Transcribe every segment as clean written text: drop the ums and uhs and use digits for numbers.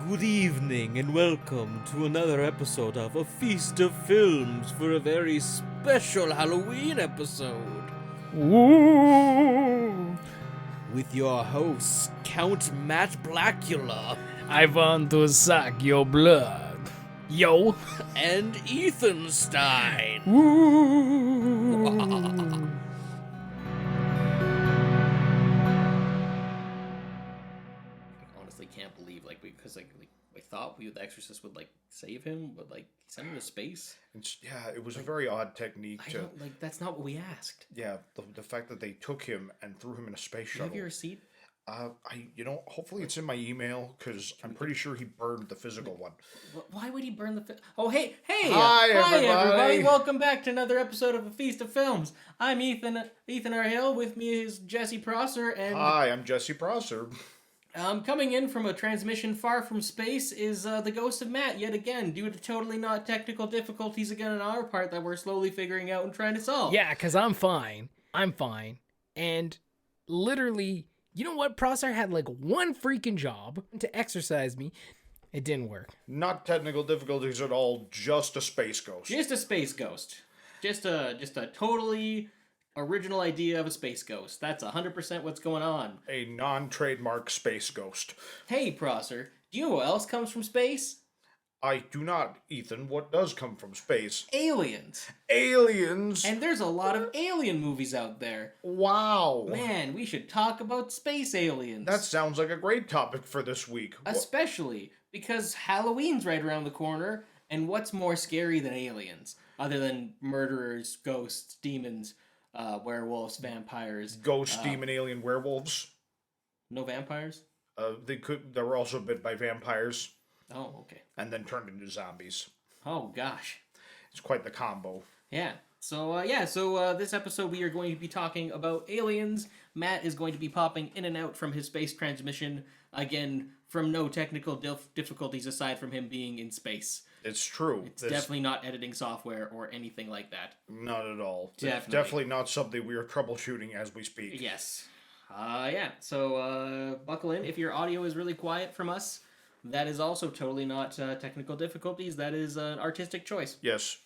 Good evening and welcome to another episode of A Feast of Films for a very special Halloween episode. Ooh, With your hosts, Count Matt Blackula I want to suck your blood. Yo. and Ethan Stein. Ooh. Honestly can't believe because I thought the Exorcist would save him, but he sent him to space. Yeah, it was a very odd technique I to. don't that's not what we asked. Yeah, the fact that they took him and threw him in a space Do you have shuttle. your receipt? Hopefully it's in my email because I'm pretty sure he burned the physical one. Why would he burn the? Oh, hey, Hi, everybody. Welcome back to another episode of A Feast of Films. I'm Ethan Ayalew. With me is Jesse Prosser, and Hi, I'm Jesse Prosser. coming in from a transmission far from space is the ghost of Matt yet again, due to totally not technical difficulties again on our part that we're slowly figuring out and trying to solve. Yeah, because I'm fine. And literally, you know what? Prosser had one freaking job to exercise me. It didn't work. Not technical difficulties at all, just a space ghost. Just a space ghost. Just a totally original idea of a space ghost. That's 100% what's going on. A non-trademark space ghost. Hey, Prosser, do you know what else comes from space? I do not, Ethan. What does come from space? Aliens. Aliens! And there's a lot of alien movies out there. Wow! Man, we should talk about space aliens. That sounds like a great topic for this week. Especially because Halloween's right around the corner, and what's more scary than aliens? Other than murderers, ghosts, demons, werewolves, vampires. Ghost, demon, alien, werewolves. No vampires? They were also bit by vampires Oh, okay. and then turned into zombies. Oh, gosh. It's quite the combo. Yeah. So this episode we are going to be talking about aliens. Matt is going to be popping in and out from his space transmission, again, from no technical difficulties aside from him being in space. It's true. It's definitely not editing software or anything like that. Not at all. Definitely. It's definitely not something we are troubleshooting as we speak. Yes. So buckle in. If your audio is really quiet from us, that is also totally not technical difficulties. That is an artistic choice. Yes,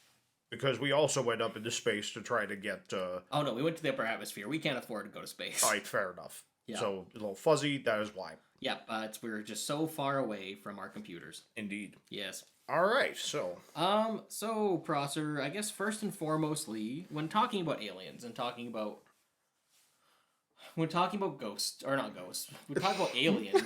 because we also went up into space to try to get... Oh no, we went to the upper atmosphere. We can't afford to go to space. Alright, fair enough. Yeah. So, a little fuzzy, that is why. Yeah, we're just so far away from our computers. Indeed. Yes. Alright, so... So, Prosser, I guess first and foremostly, when talking about aliens and talking about ghosts, or not ghosts, when talking about aliens,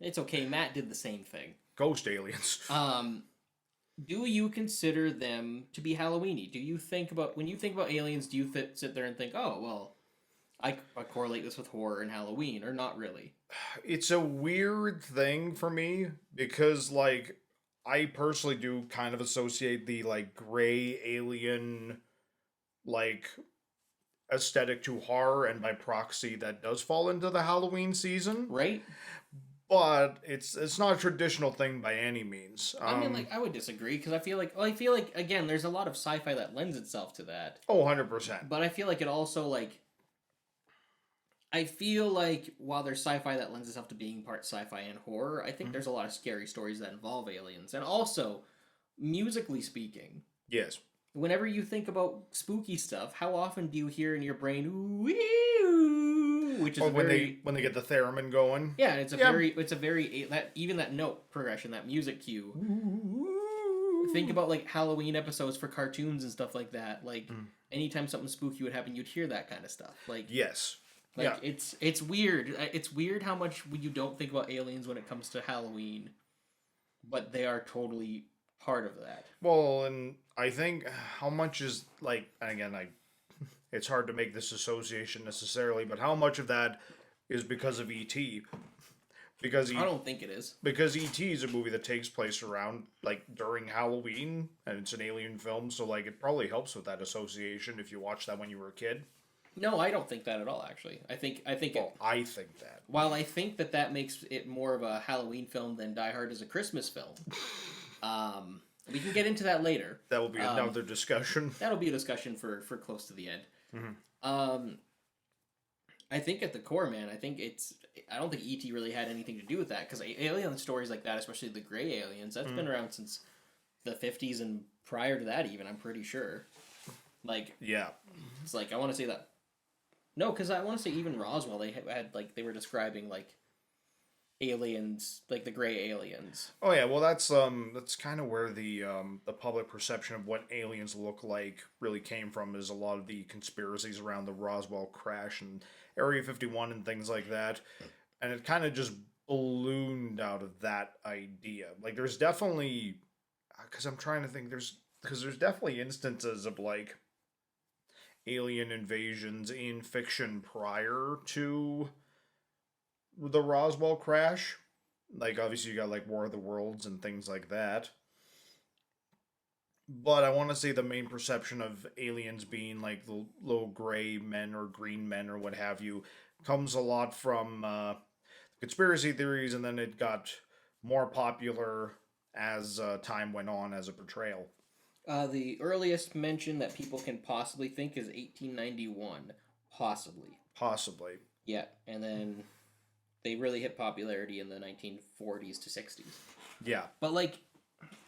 it's okay, Matt did the same thing. Ghost aliens. Do you consider them to be Halloweeny? When you think about aliens, do you sit there and think, oh, well, I correlate this with horror and Halloween, or not really? It's a weird thing for me, because, I personally do kind of associate the, gray alien, aesthetic to horror, and by proxy, that does fall into the Halloween season. Right? But it's not a traditional thing by any means. I mean, I would disagree, because I feel like, again, there's a lot of sci-fi that lends itself to that. Oh, 100%. But I feel like it also, I feel like while there's sci-fi that lends itself to being part sci-fi and horror, I think there's a lot of scary stories that involve aliens. And also, musically speaking, Yes. whenever you think about spooky stuff, how often do you hear in your brain, ooh, which is Or a when very... they get the theremin going. Yeah, it's a very, even that note progression, that music cue. Think about, Halloween episodes for cartoons and stuff like that. Anytime something spooky would happen, you'd hear that kind of stuff. Yes. It's weird. It's weird how much you don't think about aliens when it comes to Halloween, but they are totally part of that. Well, and I think how much is again, it's hard to make this association necessarily, but how much of that is because of E.T. Because I don't think it is. Because E.T. is a movie that takes place around during Halloween, and it's an alien film, so it probably helps with that association if you watched that when you were a kid. No, I don't think that at all. Actually, I think I think that. While I think that makes it more of a Halloween film than Die Hard is a Christmas film. We can get into that later. That will be another discussion. That'll be a discussion for close to the end. I think at the core, man, I don't think E.T. really had anything to do with that, because alien stories like that, especially the gray aliens, that's been around since the 50s and prior to that even, I'm pretty sure. Like, Yeah. it's like, I want to say that. No, because I want to say even Roswell, they had, like, they were describing, like, aliens, like the gray aliens. Oh yeah, well that's kind of where the public perception of what aliens look like really came from, is a lot of the conspiracies around the Roswell crash and Area 51 and things like that. And it kind of just ballooned out of that idea. Like there's definitely, cuz I'm trying to think, there's definitely instances of like alien invasions in fiction prior to the Roswell crash. Like, obviously, you got, like, War of the Worlds and things like that. But I want to say the main perception of aliens being, like, the little gray men or green men or what have you comes a lot from conspiracy theories, and then it got more popular as time went on as a portrayal. The earliest mention that people can possibly think is 1891. Possibly. Possibly. Yeah, and then they really hit popularity in the 1940s to 60s. Yeah. But like,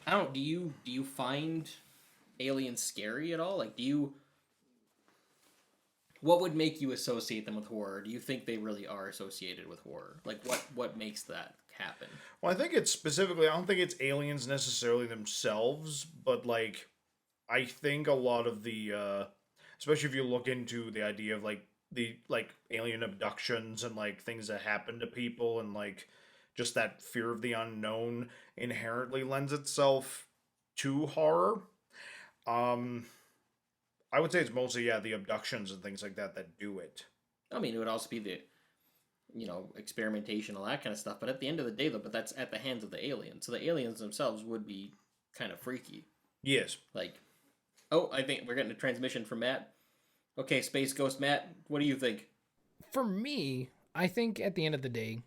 I don't. Do you find aliens scary at all? Like, what would make you associate them with horror? Do you think they really are associated with horror? Like, what makes that happen? Well, I think it's specifically, I don't think it's aliens necessarily themselves, but like, I think a lot of the, especially if you look into the idea of like the like alien abductions and like things that happen to people, and like just that fear of the unknown inherently lends itself to horror. I would say it's mostly, yeah, the abductions and things like that that do it. I mean, it would also be the, experimentation, all that kind of stuff. But at the end of the day, though, but that's at the hands of the aliens. So the aliens themselves would be kind of freaky. Yes. Like, oh, I think we're getting a transmission from Matt. Okay, Space Ghost Matt, what do you think? For me, I think at the end of the day,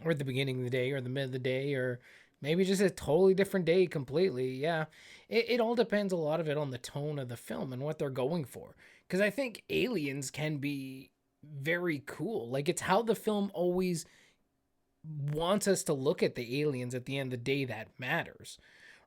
or at the beginning of the day, or the mid of the day, or maybe just a totally different day completely, yeah. It all depends, a lot of it, on the tone of the film and what they're going for. Because I think aliens can be very cool. Like, it's how the film always wants us to look at the aliens at the end of the day that matters.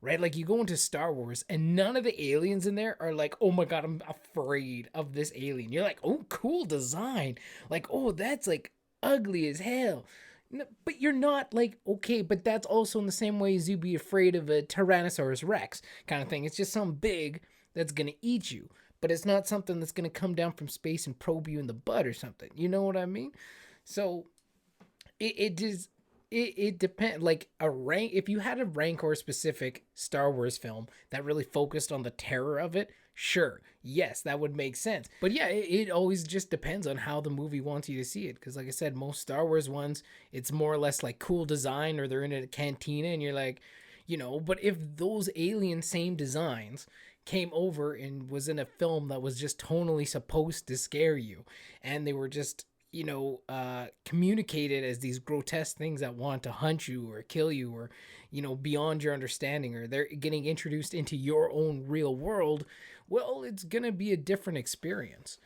Right? Like, you go into Star Wars and none of the aliens in there are like, oh my god, I'm afraid of this alien. You're like, oh, cool design. Like, oh, that's like ugly as hell. No, but you're not like, okay, but that's also in the same way as you'd be afraid of a Tyrannosaurus Rex kind of thing. It's just something big that's going to eat you. But it's not something that's going to come down from space and probe you in the butt or something. You know what I mean? So it depends. Like if you had a Rancor specific Star Wars film that really focused on the terror of it, sure, yes, that would make sense. But yeah, it always just depends on how the movie wants you to see it. Because like I said, most Star Wars ones, it's more or less like cool design, or they're in a cantina and you're like, but if those alien same designs came over and was in a film that was just tonally supposed to scare you, and they were just communicated as these grotesque things that want to hunt you or kill you, or beyond your understanding, or they're getting introduced into your own real world, well, it's gonna be a different experience.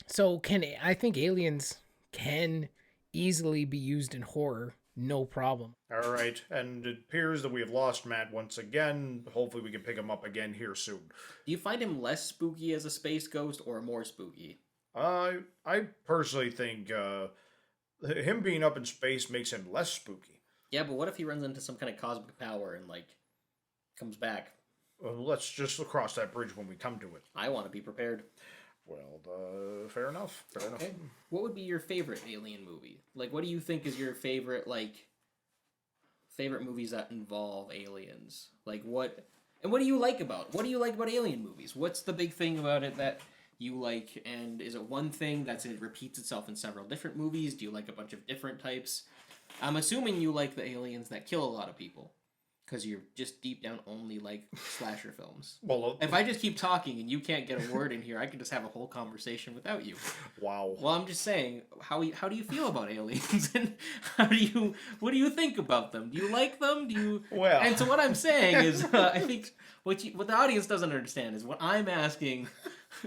So I think aliens can easily be used in horror, no problem. All right, and it appears that we have lost Matt once again. Hopefully we can pick him up again here soon. Do you find him less spooky as a space ghost or more spooky? I personally think him being up in space makes him less spooky. Yeah, but what if he runs into some kind of cosmic power and comes back? Let's just cross that bridge when we come to it. I want to be prepared. Well, fair enough. Fair enough. Okay. What would be your favorite alien movie? Like, what do you think is your favorite movies that involve aliens? Like, what do you like about alien movies? What's the big thing about it that you like, and is it one thing it repeats itself in several different movies? Do you like a bunch of different types? I'm assuming you like the aliens that kill a lot of people, because you're just deep down only like slasher films. Well, if I just keep talking and you can't get a word in here, I can just have a whole conversation without you. Wow. Well, I'm just saying, how do you feel about aliens, and what do you think about them? Do you like them? Well. And so what I'm saying is, I think what the audience doesn't understand is what I'm asking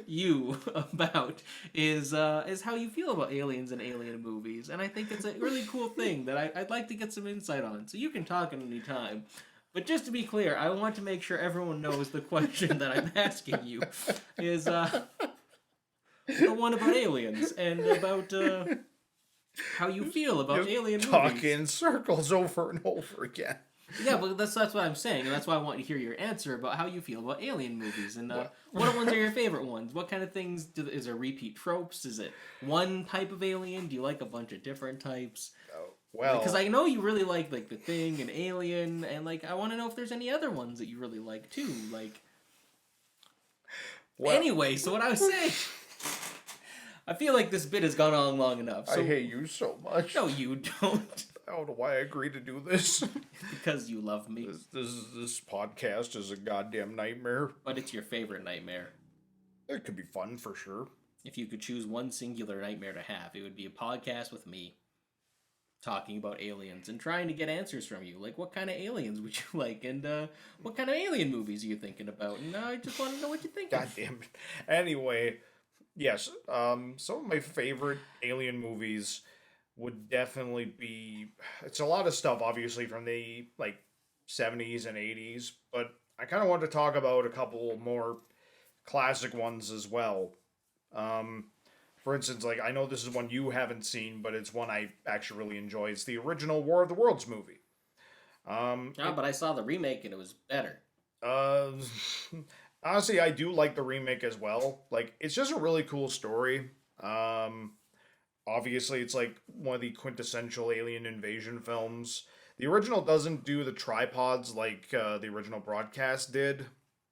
you about is how you feel about aliens and alien movies, and I think it's a really cool thing that I'd like to get some insight on. So you can talk at any time, but just to be clear, I want to make sure everyone knows the question that I'm asking you is the one about aliens and about how you feel about alien Talk movies. in circles over and over again. Yeah, but that's what I'm saying, and that's why I want to hear your answer about how you feel about alien movies, and what ones are your favorite ones? What kind of things is there repeat tropes? Is it one type of alien? Do you like a bunch of different types? Well, Because I know you really like The Thing and Alien, and I want to know if there's any other ones that you really like too. Anyway, so what I was saying, I feel like this bit has gone on long enough. So, I hate you so much. No, you don't. I don't know why I agreed to do this. Because you love me. This podcast is a goddamn nightmare. But it's your favorite nightmare. It could be fun for sure. If you could choose one singular nightmare to have, it would be a podcast with me talking about aliens and trying to get answers from you. Like, what kind of aliens would you like? And what kind of alien movies are you thinking about? And I just want to know what you're thinking. God damn it. Anyway, yes, some of my favorite alien movies would definitely be... It's a lot of stuff, obviously, from the, 70s and 80s, but I kind of want to talk about a couple more classic ones as well. For instance, I know this is one you haven't seen, but it's one I actually really enjoy. It's the original War of the Worlds movie. But I saw the remake and it was better. Honestly, I do like the remake as well. It's just a really cool story. Obviously, it's one of the quintessential alien invasion films. The original doesn't do the tripods like the original broadcast did,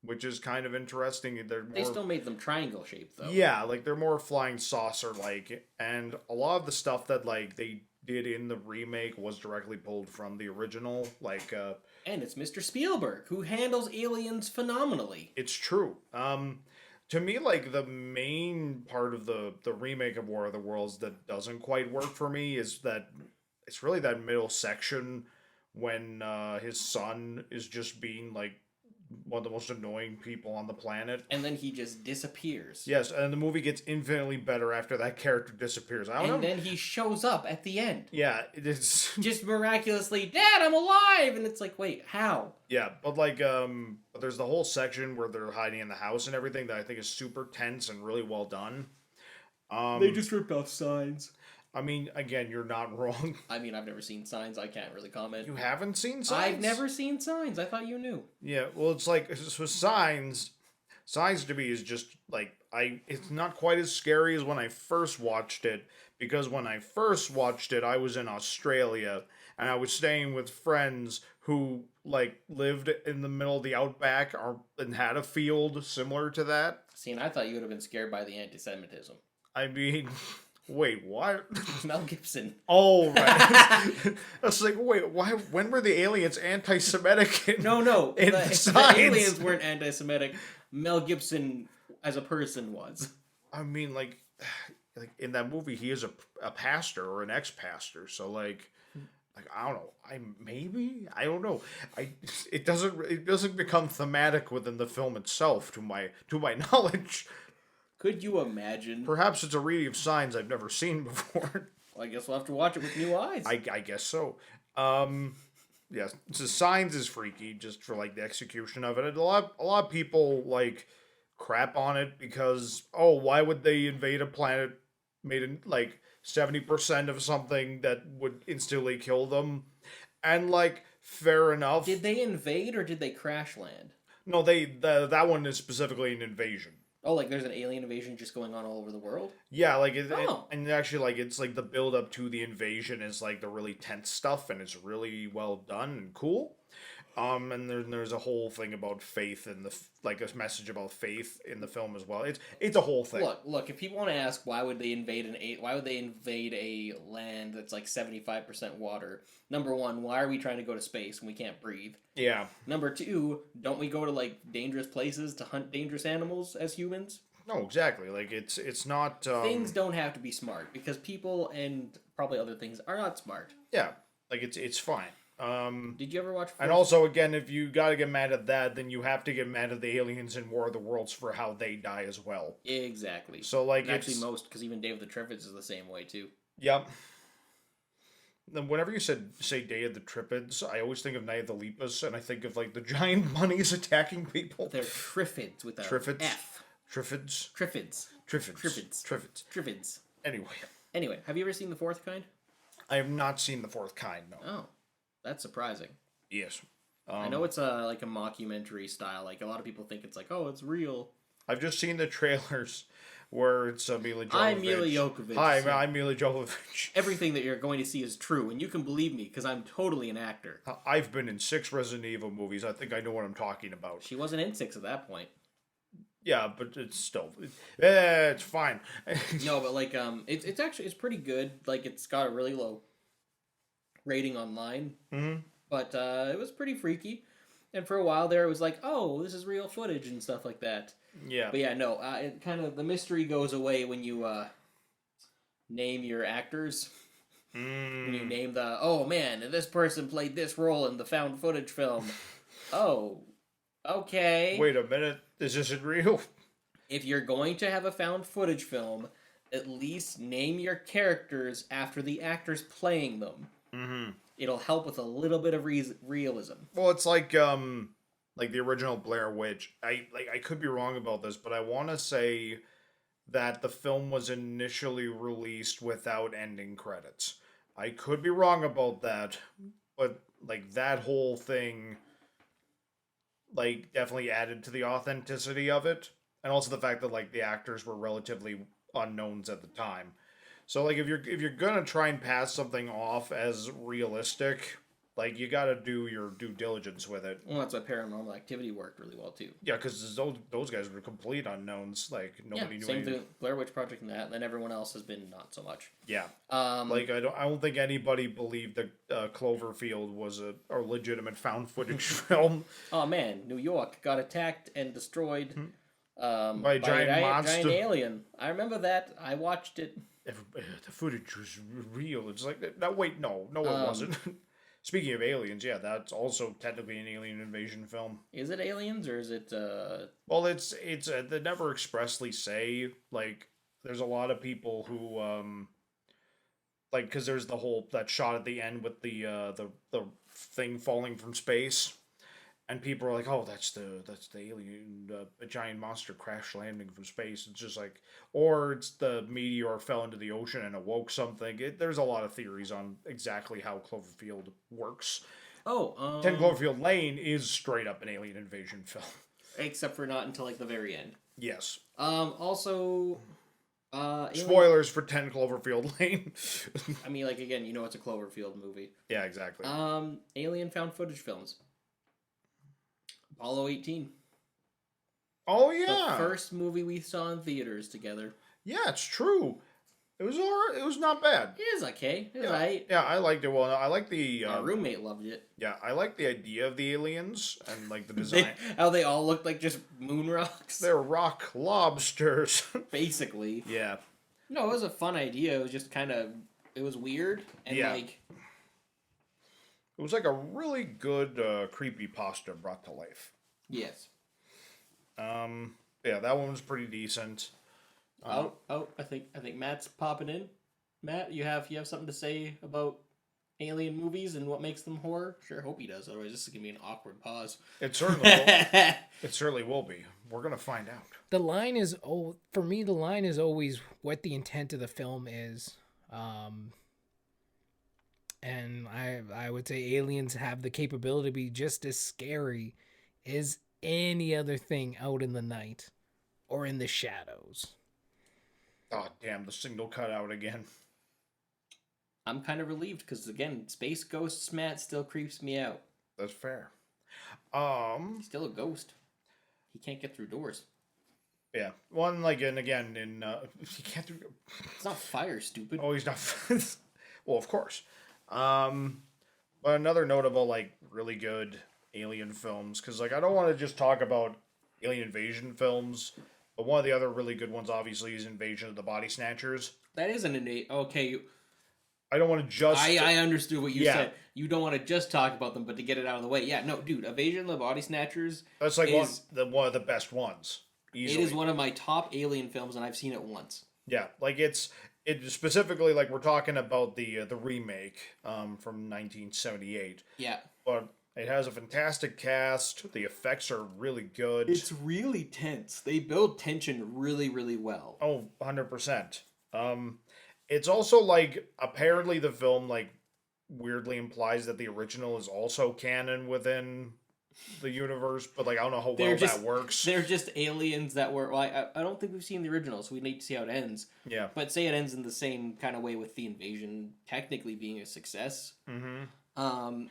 which is kind of interesting. They still made them triangle shaped, though. Yeah, they're more flying saucer-like, and a lot of the stuff that, they did in the remake was directly pulled from the original, And it's Mr. Spielberg, who handles aliens phenomenally. It's true. To me, the main part of the remake of War of the Worlds that doesn't quite work for me is that it's really that middle section when his son is just being, one of the most annoying people on the planet. And then he just disappears. Yes, and the movie gets infinitely better after that character disappears. And then he shows up at the end. Yeah, it's... Just miraculously, Dad, I'm alive! And it's wait, how? Yeah, but there's the whole section where they're hiding in the house and everything that I think is super tense and really well done. They just ripped off Signs. I mean, again, you're not wrong. I mean, I've never seen Signs. I can't really comment. You haven't seen Signs? I've never seen Signs. I thought you knew. Yeah, well, it's so Signs to me is just, it's not quite as scary as when I first watched it, because when I first watched it, I was in Australia, and I was staying with friends who, lived in the middle of the outback and had a field similar to that. See, and I thought you would have been scared by the anti-Semitism. I mean... Wait, what? Mel Gibson. Oh, right. I was wait, why? When were the aliens anti-Semitic? No. The aliens weren't anti-Semitic. Mel Gibson, as a person, was. I mean, in that movie, he is a pastor or an ex-pastor. So, I don't know. I don't know. It doesn't become thematic within the film itself, to my knowledge. Could you imagine? Perhaps it's a reading of Signs I've never seen before. Well, I guess we'll have to watch it with new eyes. I guess so. Yeah, so Signs is freaky just for the execution of it. And a lot of people crap on it because why would they invade a planet made in 70% of something that would instantly kill them? And fair enough. Did they invade or did they crash land? No, that one is specifically an invasion. Oh, there's an alien invasion just going on all over the world? Yeah, and actually, it's the build up to the invasion is the really tense stuff, and it's really well done and cool. And there's a whole thing about faith and a message about faith in the film as well. It's a whole thing. Look. If people want to ask why would they invade a land that's 75% water? Number one, why are we trying to go to space when we can't breathe? Yeah. Number two, don't we go to dangerous places to hunt dangerous animals as humans? No, exactly. It's not. Things don't have to be smart because people and probably other things are not smart. Yeah, it's fine. Did you ever watch? And also, again, if you gotta get mad at that, then you have to get mad at the aliens in War of the Worlds for how they die as well. Exactly. So, like, and actually, most, because even Day of the Triffids is the same way too. Yep. Then whenever you say Day of the Triffids, I always think of Night of the Lepus, and I think of like the giant bunnies attacking people. They're Triffids with a Triffids? F. Triffids. Triffids. Triffids. Triffids. Triffids. Triffids. Anyway, have you ever seen The Fourth Kind? I have not seen The Fourth Kind. No. Oh, that's surprising. Yes. I know it's like a mockumentary style. Like a lot of people think it's like, oh, it's real. I've just seen the trailers where it's Mila Jovovich. I'm Mila Jovovich. Hi, I'm Mila Jovovich. Everything that you're going to see is true, and you can believe me because I'm totally an actor. I've been in 6 Resident Evil movies. I think I know what I'm talking about. She wasn't in 6 at that point. Yeah, but it's still, it's fine. No, but like, it's pretty good. Like, it's got a really low rating online. Mm-hmm. But it was pretty freaky. And for a while there, it was like, oh, this is real footage and stuff like that. Yeah. But yeah, no, it kind of, the mystery goes away when you name your actors. When you name oh man, this person played this role in the found footage film. Oh, okay. Wait a minute, this isn't real? If you're going to have a found footage film, at least name your characters after the actors playing them. Mm-hmm. It'll help with a little bit of realism. Well, it's like the original Blair Witch. I could be wrong about this, but I want to say that the film was initially released without ending credits. I could be wrong about that, but like that whole thing like definitely added to the authenticity of it, and also the fact that like the actors were relatively unknowns at the time. So like if you're gonna try and pass something off as realistic, like you gotta do your due diligence with it. Well, that's why Paranormal Activity worked really well too. Yeah, because those guys were complete unnowns. Like nobody knew. Same thing. Blair Witch Project and that, and then everyone else has been not so much. Yeah. Like I don't think anybody believed that Cloverfield was a legitimate found footage film. Oh man, New York got attacked and destroyed by a giant monster, giant alien. I remember that. I watched it. The footage was real. It's like no, wait, no, it wasn't. Speaking of aliens, yeah, that's also technically an alien invasion film. Is it aliens or is it? Well, it's they never expressly say. Like, there's a lot of people who like, because there's that shot at the end with the thing falling from space. And people are like, "Oh, that's the alien, a giant monster crash landing from space." It's just like, or it's the meteor fell into the ocean and awoke something. There's a lot of theories on exactly how Cloverfield works. 10 Cloverfield Lane is straight up an alien invasion film, except for not until like the very end. Yes. Also, spoilers for 10 Cloverfield Lane. I mean, like again, you know, it's a Cloverfield movie. Yeah, exactly. Alien found footage films. Apollo 18. Oh yeah, the first movie we saw in theaters together. Yeah, it's true. It was alright. It was not bad. It is okay. It was yeah. alright. Yeah, I liked it. Well, I like the. Our roommate loved it. Yeah, I like the idea of the aliens and like the design. How they all looked like just moon rocks. They're rock lobsters. Basically. Yeah. No, it was a fun idea. It was just kind of. It was weird and like. It was like a really good creepypasta brought to life. Yes. Yeah, that one was pretty decent. I think Matt's popping in. Matt, you have something to say about alien movies and what makes them horror? Sure, hope he does. Otherwise, this is gonna be an awkward pause. It certainly will. It certainly will be. We're gonna find out. The line is for me. The line is always what the intent of the film is. And I would say aliens have the capability to be just as scary as any other thing out in the night or in the shadows. Oh, damn, the signal cut out again. I'm kind of relieved because, again, Space Ghosts Matt still creeps me out. That's fair. He's still a ghost. He can't get through doors. Yeah. One, like, and again, he can't do... It's not fire, stupid. Oh, he's not... Well, of course. But another notable, like, really good alien films, because, like, I don't want to just talk about alien invasion films, but one of the other really good ones, obviously, is Invasion of the Body Snatchers. That is an innate... Okay, I don't want to just. I understood what you Yeah. said. You don't want to just talk about them, but to get it out of the way. Yeah, no, dude, Invasion of the Body Snatchers. That's like is, one of the best ones. Easily. It is one of my top Alien films, and I've seen it once. Yeah, like it specifically, like we're talking about the remake from 1978. Yeah. But it has a fantastic cast. The effects are really good. It's really tense. They build tension really, really well. Oh, 100%. It's also like apparently the film like weirdly implies that the original is also canon within the universe, but like I don't know how well that works. They're just aliens that were. Well, I don't think we've seen the original, so we need to see how it ends. Yeah. But say it ends in the same kind of way with the invasion technically being a success. Mm-hmm.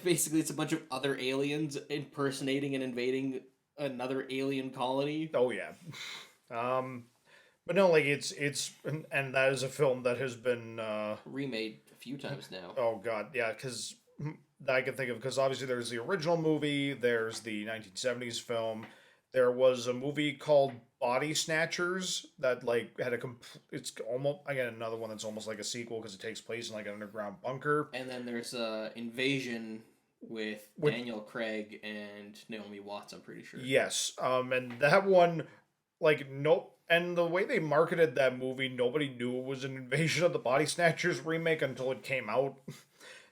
Basically, it's a bunch of other aliens impersonating and invading another alien colony. Oh yeah. But no, like it's and that is a film that has been remade a few times now. Oh god, yeah, because that I can think of, because obviously there's the original movie, there's the 1970s film, there was a movie called Body Snatchers that like had it's almost again another one that's almost like a sequel because it takes place in like an underground bunker. And then there's Invasion with Daniel Craig and Naomi Watts, I'm pretty sure. Yes, and that one, like nope. And the way they marketed that movie, nobody knew it was an Invasion of the Body Snatchers remake until it came out.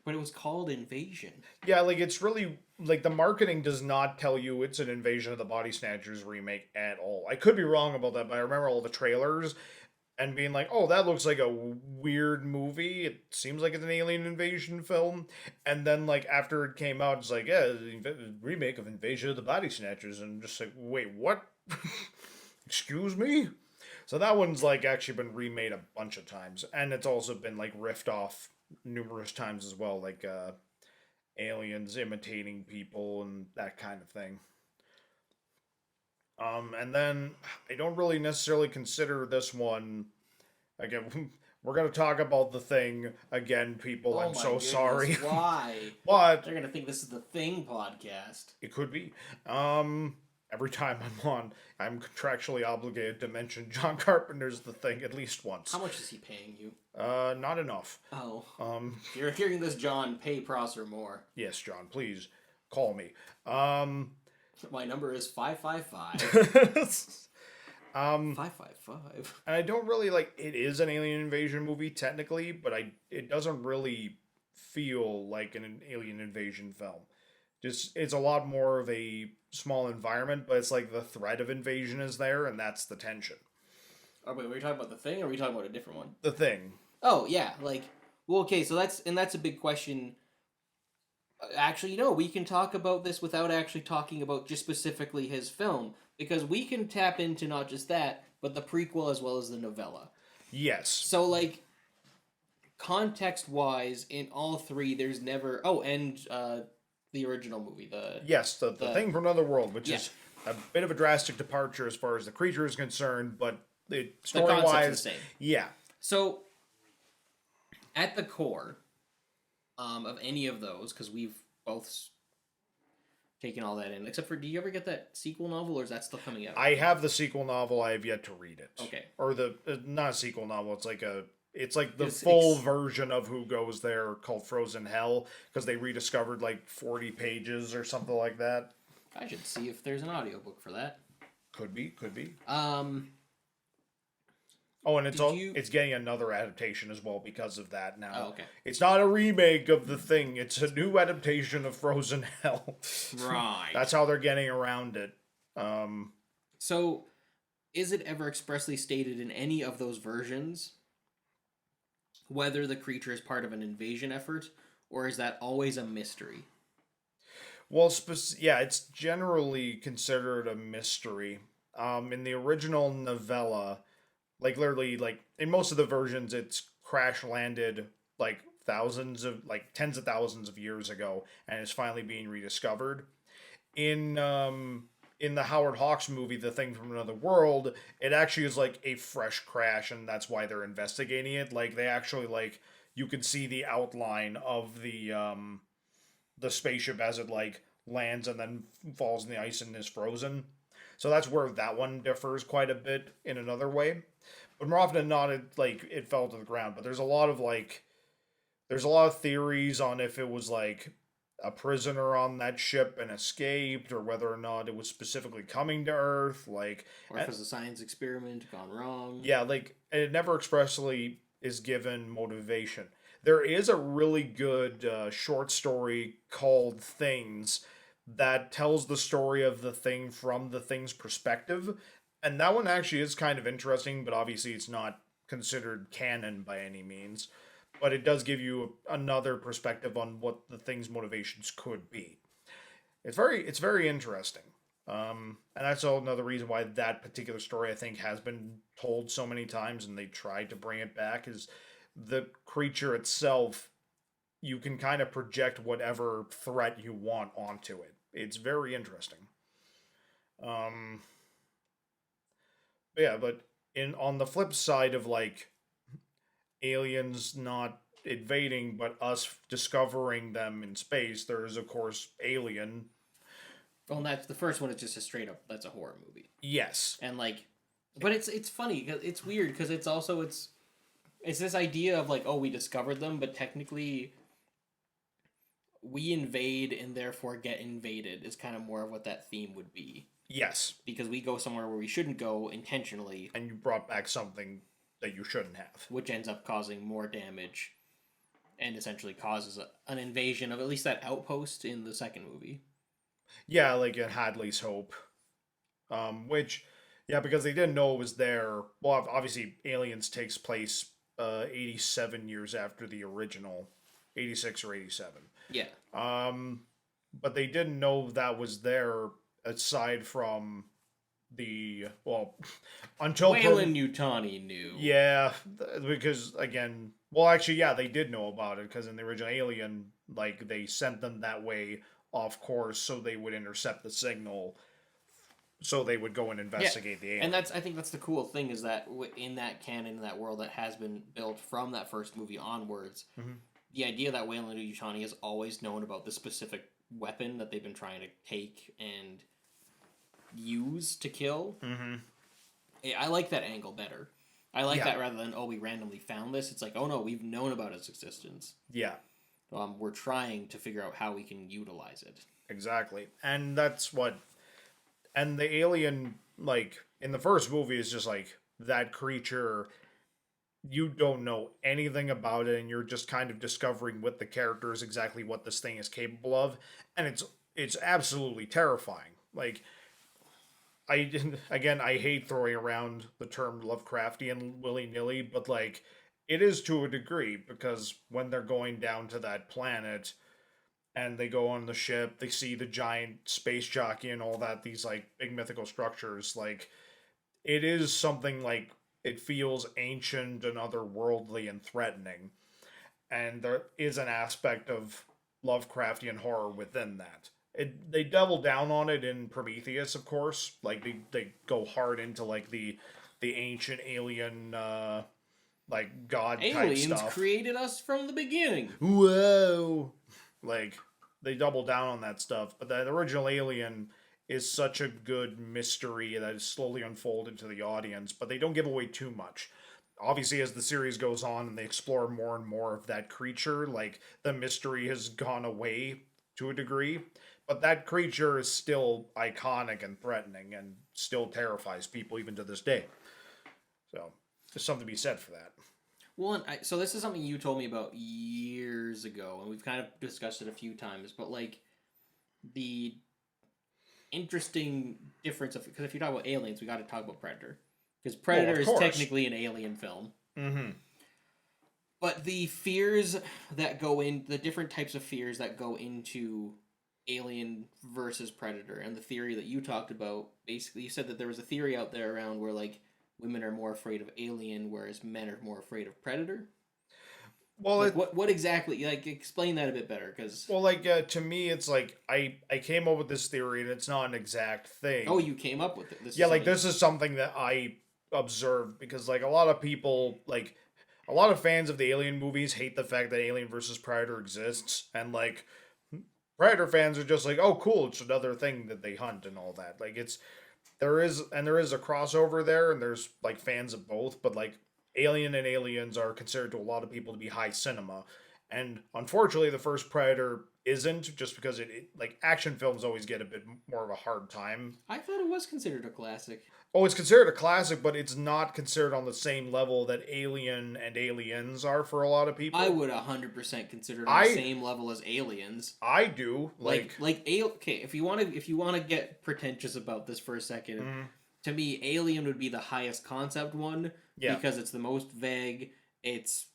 But it was called Invasion. Yeah, like it's really like the marketing does not tell you it's an Invasion of the Body Snatchers remake at all. I could be wrong about that, but I remember all the trailers and being like, "Oh, that looks like a weird movie. It seems like it's an alien invasion film." And then like after it came out, it's like, "Yeah, remake of Invasion of the Body Snatchers." And I'm just like, "Wait, what?" Excuse me? So that one's like actually been remade a bunch of times, and it's also been like riffed off numerous times as well, like aliens imitating people and that kind of thing. And then I don't really necessarily consider this one again. We're gonna talk about The Thing again, people. I'm so sorry. Why? But they're gonna think this is the Thing podcast. It could be. Every time I'm on, I'm contractually obligated to mention John Carpenter's The Thing at least once. How much is he paying you? Not enough. Oh. If you're hearing this, John, pay Prosser more. Yes, John, please call me. My number is 555. 555. And I don't really like. It is an alien invasion movie technically, but it doesn't really feel like an alien invasion film. Just it's a lot more of a small environment, but it's like the threat of invasion is there, and that's the tension. Oh wait, were we talking about The Thing, or were we talking about a different one? The Thing. Oh yeah, like well, okay, so that's a big question. Actually, no, we can talk about this without actually talking about just specifically his film, because we can tap into not just that, but the prequel as well as the novella. Yes. So like, context-wise, in all three, there's never the original movie, the Thing from Another World, which is a bit of a drastic departure as far as the creature is concerned, but story-wise, the same. Yeah. So, at the core of any of those, because we've both taken all that in, except for, do you ever get that sequel novel, or is that still coming out? I have the sequel novel. I have yet to read it. Okay. Or not a sequel novel. It's like the full version of Who Goes There called Frozen Hell, because they rediscovered like 40 pages or something like that. I should see if there's an audiobook for that. Could be. Oh, and it's getting another adaptation as well because of that now. Oh, okay. It's not a remake of The Thing. It's a new adaptation of Frozen Hell. Right. That's how they're getting around it. So, is it ever expressly stated in any of those versions whether the creature is part of an invasion effort, or is that always a mystery? Well, it's generally considered a mystery. In the original novella, like literally, like in most of the versions, it's crash landed like tens of thousands of years ago, and it's finally being rediscovered. In the Howard Hawks movie, The Thing from Another World, it actually is like a fresh crash, and that's why they're investigating it. Like they actually like you can see the outline of the spaceship as it like lands and then falls in the ice and is frozen. So that's where that one differs quite a bit in another way. But more often than not, it fell to the ground. But there's a lot of like there's a lot of theories on if it was like a prisoner on that ship and escaped, or whether or not it was specifically coming to Earth. Like, Or if it was a science experiment gone wrong. yeah, like it never expressly is given motivation. There is a really good short story called Things that tells the story of the thing from the thing's perspective. And that one actually is kind of interesting, but obviously it's not considered canon by any means. But it does give you another perspective on what the thing's motivations could be. It's very interesting. And that's another reason why that particular story I think has been told so many times, and they tried to bring it back. Is the creature itself, you can kind of project whatever threat you want onto it. It's very interesting. Um, yeah, but in on the flip side of like aliens not invading, but us discovering them in space, there is of course Alien. Well, and that's the first one. Is just a straight up. That's a horror movie. Yes. And like, but it's funny. It's weird because it's also it's this idea of like, oh, we discovered them, but technically we invade and therefore get invaded is kind of more of what that theme would be. Yes. Because we go somewhere where we shouldn't go intentionally, And you brought back something that you shouldn't have. which ends up causing more damage and essentially causes an invasion of at least that outpost in the second movie. Yeah, like in Hadley's Hope. Which, yeah, because they didn't know it was there. Well, obviously, Aliens takes place 87 years after the original, 86 or 87. Yeah. But they didn't know that was there aside from well, until Wayland Yutani knew. Yeah, because again, well, actually, yeah, they did know about it because in the original Alien, like they sent them that way off course so they would intercept the signal, so they would go and investigate the alien. And I think that's the cool thing is that in that canon, in that world that has been built from that first movie onwards, the idea that Wayland Yutani has always known about the specific weapon that they've been trying to take and use to kill. I like that angle better. I like that rather than, oh, we randomly found this. It's like, oh no, we've known about its existence. Yeah. We're trying to figure out how we can utilize it. Exactly. And that's what... And the alien, like, in the first movie is just like, that creature, you don't know anything about it, and you're just kind of discovering with the characters exactly what this thing is capable of. And it's absolutely terrifying. Like... I hate throwing around the term Lovecraftian willy-nilly, but, like, it is to a degree, because when they're going down to that planet, and they go on the ship, they see the giant space jockey and all that, these, like, big mythical structures, like, it is something, like, it feels ancient and otherworldly and threatening, and there is an aspect of Lovecraftian horror within that. They double down on it in Prometheus, of course. Like they go hard into like the ancient alien like god type stuff. Aliens created us from the beginning. Whoa! Like they double down on that stuff, but that original Alien is such a good mystery that is slowly unfolded to the audience, but they don't give away too much. Obviously, as the series goes on and they explore more and more of that creature, like the mystery has gone away to a degree. But that creature is still iconic and threatening and still terrifies people even to this day. So, there's something to be said for that. Well, so this is something you told me about years ago, and we've kind of discussed it a few times, but like the interesting difference of, because if you talk about aliens, we got to talk about Predator. Because Predator is technically an alien film. Mm-hmm. But the fears that go in, the different types of fears that go into Alien versus Predator, and the theory that you talked about, basically you said that there was a theory out there around where like women are more afraid of Alien whereas men are more afraid of Predator. Well, like, what exactly, like, explain that a bit better, because well, like to me it's like I came up with this theory and it's not an exact thing. Oh, you came up with it. This is something that I observed, because like a lot of people, like a lot of fans of the Alien movies hate the fact that Alien versus Predator exists, and like Predator fans are just like, oh, cool, it's another thing that they hunt and all that. Like, there is a crossover there, and there's, like, fans of both, but, like, Alien and Aliens are considered to a lot of people to be high cinema, And unfortunately, the first Predator isn't, just because like action films always get a bit more of a hard time. I thought it was considered a classic. Oh, it's considered a classic, but it's not considered on the same level that Alien and Aliens are for a lot of people. I would 100% consider it on the same level as Aliens. I do Okay. If you want to get pretentious about this for a second, to me, Alien would be the highest concept one because it's the most vague. It's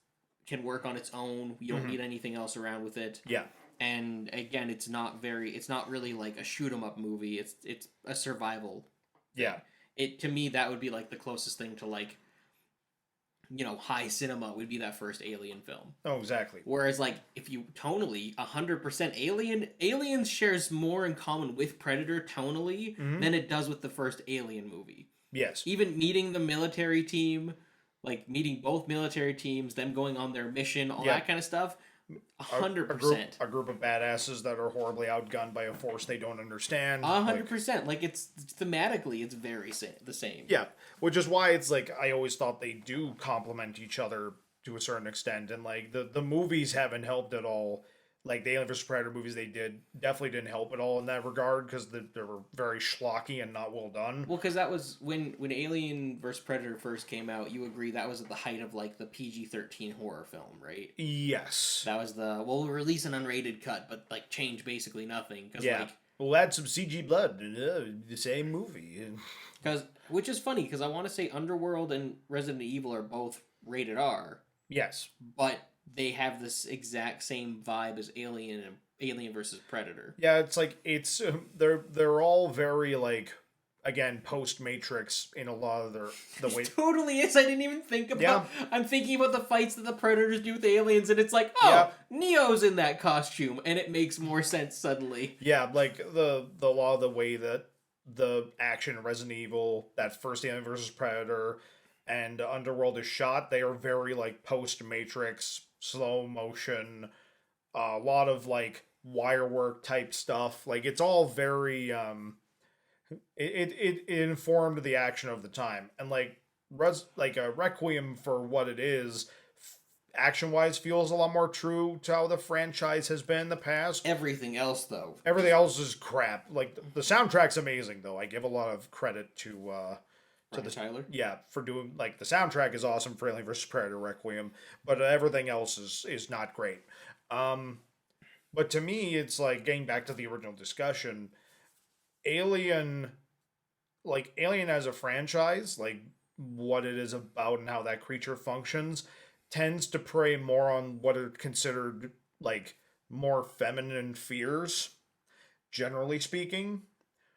can work on its own. You don't need anything else around with it. Yeah. And again, it's not really like a shoot 'em up movie. It's a survival. Yeah. To me, that would be like the closest thing to like, high cinema would be that first Alien film. Oh, exactly. Whereas like if you tonally 100% Aliens shares more in common with Predator tonally than it does with the first Alien movie. Yes. Even meeting the military team, like meeting both military teams, them going on their mission, all that kind of stuff. 100%. A group of badasses that are horribly outgunned by a force they don't understand. 100%. Like it's thematically, it's very the same. Yeah, which is why it's like I always thought they do complement each other to a certain extent, and like the movies haven't helped at all. Like the Alien vs Predator movies they did definitely didn't help at all in that regard because they were very schlocky and not well done. Well, because that was when Alien vs Predator first came out. You agree that was at the height of like the PG-13 horror film, right? Yes. That was we'll release an unrated cut, but like change basically nothing. Cause, yeah. We'll add some CG blood in the same movie. Which is funny because I want to say Underworld and Resident Evil are both rated R. Yes. But they have this exact same vibe as Alien versus Predator. Yeah, it's like they're all very like again post Matrix in a lot of the way. It totally is. I didn't even think about. Yeah. I'm thinking about the fights that the Predators do with aliens, and it's like, Neo's in that costume, and it makes more sense suddenly. Yeah, like the law of the way that the action in Resident Evil, that first Alien versus Predator, and Underworld is shot. They are very like post Matrix. Slow motion, a lot of like wire work type stuff. Like it's all very it informed the action of the time, and like a Requiem for what it is, action wise feels a lot more true to how the franchise has been in the past. Everything else is crap. Like the soundtrack's amazing though. I give a lot of credit to Tyler? Yeah, for doing like the soundtrack is awesome for Alien vs Predator Requiem, but everything else is not great. But to me, it's like getting back to the original discussion, Alien as a franchise, like what it is about and how that creature functions, tends to prey more on what are considered like more feminine fears, generally speaking.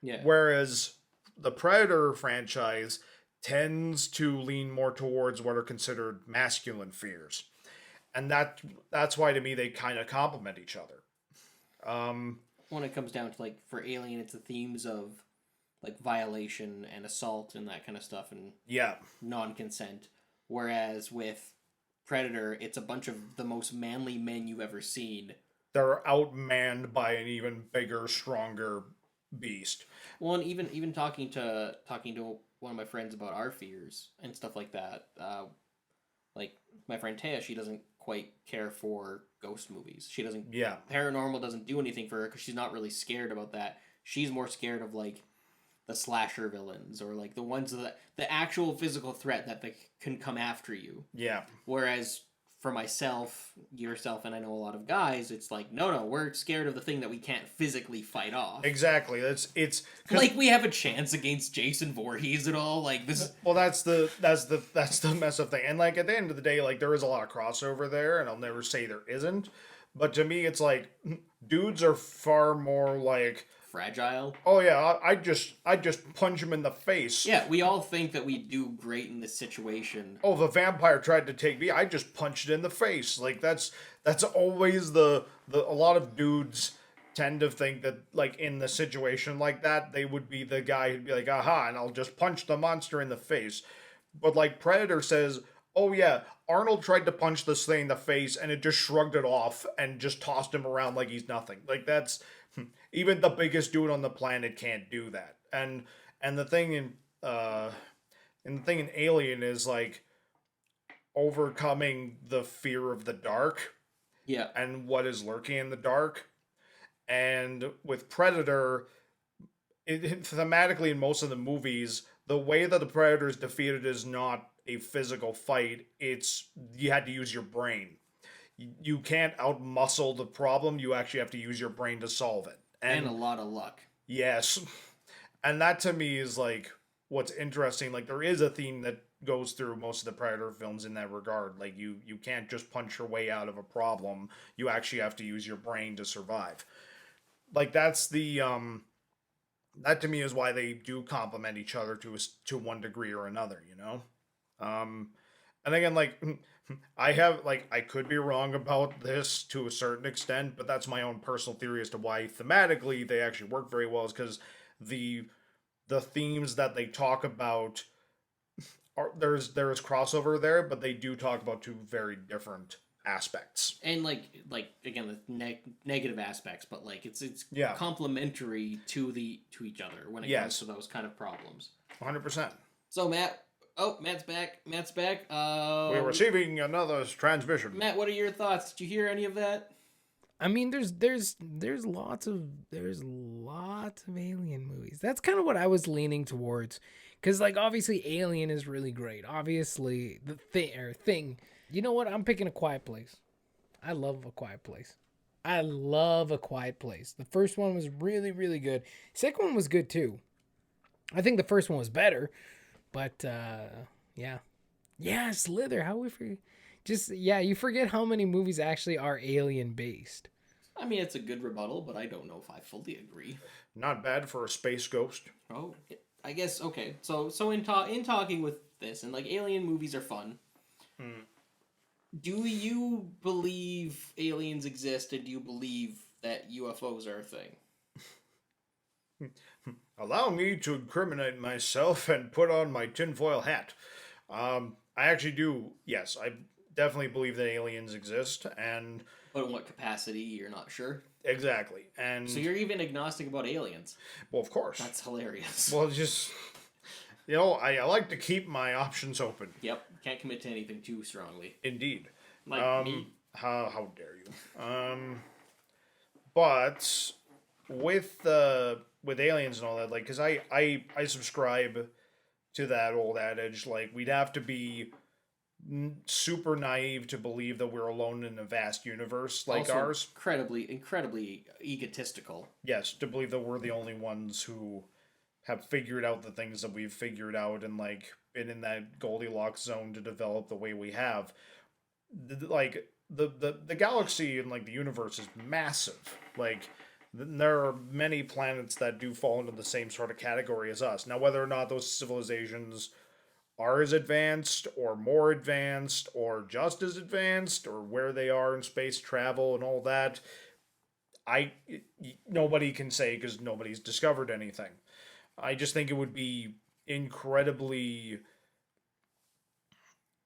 Yeah. Whereas the Predator franchise tends to lean more towards what are considered masculine fears. And that's why to me they kind of complement each other. When it comes down to like for Alien, it's the themes of like violation and assault and that kind of stuff and non-consent. Whereas with Predator, it's a bunch of the most manly men you've ever seen. They're outmanned by an even bigger, stronger beast. Well, and even talking to one of my friends about our fears and stuff like that, like my friend Taya, she doesn't quite care for ghost movies. She doesn't. Yeah. Paranormal doesn't do anything for her because she's not really scared about that. She's more scared of like the slasher villains or like the ones that the actual physical threat that they can come after you. Yeah. Whereas for myself, yourself, and I know a lot of guys, it's like, no, we're scared of the thing that we can't physically fight off. Exactly. It's like we have a chance against Jason Voorhees at all. Like this. Well, that's the mess up thing. And like at the end of the day, like there is a lot of crossover there, and I'll never say there isn't. But to me, it's like dudes are far more like fragile. Oh yeah, I just punch him in the face. Yeah, we all think that we do great in this situation. Oh, the vampire tried to take me. I just punched it in the face. Like that's always a lot of dudes tend to think that like in the situation like that they would be the guy who'd be like, aha, and I'll just punch the monster in the face. But like Predator says, oh yeah, Arnold tried to punch this thing in the face and it just shrugged it off and just tossed him around like he's nothing. Like that's even the biggest dude on the planet can't do that. And the thing in Alien is like overcoming the fear of the dark Yeah. and what is lurking in the dark. And with Predator, thematically in most of the movies, the way that the Predator is defeated is not a physical fight. It's you had to use your brain. You can't outmuscle the problem. You actually have to use your brain to solve it. And a lot of luck. Yes, and that to me is like what's interesting. Like there is a theme that goes through most of the Predator films in that regard. Like you can't just punch your way out of a problem. You actually have to use your brain to survive. Like that's the that to me is why they do complement each other to one degree or another, you know. And again, like I have like I could be wrong about this to a certain extent, but that's my own personal theory as to why thematically they actually work very well. Is because the the themes that they talk about are there is crossover there, but they do talk about two very different aspects. And like again the negative aspects, but like it's Yeah. complementary to each other when it Yes. comes to those kind of problems. 100%. So Matt's back. Matt's back. We're receiving another transmission. Matt, what are your thoughts? Did you hear any of that? I mean, there's lots of alien movies. That's kind of what I was leaning towards, because like obviously Alien is really great. Obviously the thing. You know what? I'm picking A Quiet Place. I love A Quiet Place. I love A Quiet Place. The first one was really really good. Second one was good too. I think the first one was better, but yeah, Slither. How we forget? Just yeah, you forget how many movies actually are alien based. I mean, it's a good rebuttal, but I don't know if I fully agree. Not bad for a space ghost. Oh, I guess okay. So in talking with this, and like alien movies are fun. Do you believe aliens exist, and do you believe that UFOs are a thing? Allow me to incriminate myself and put on my tinfoil hat. I actually do. Yes, I definitely believe that aliens exist, and But in what capacity, you're not sure. exactly. And So you're even agnostic about aliens. well, of course. That's hilarious. Well, just I like to keep my options open. Yep, can't commit to anything too strongly. Indeed. Like me. How dare you? But with aliens and all that, like, because I subscribe to that old adage, like we'd have to be super naive to believe that we're alone in a vast universe like Also ours. incredibly egotistical. Yes, to believe that we're the only ones who have figured out the things that we've figured out and like been in that Goldilocks zone to develop the way we have. Like the galaxy and like the universe is massive. Like there are many planets that do fall into the same sort of category as us. Now, whether or not those civilizations are as advanced or more advanced or just as advanced or where they are in space travel and all that, nobody can say because nobody's discovered anything. I just think it would be incredibly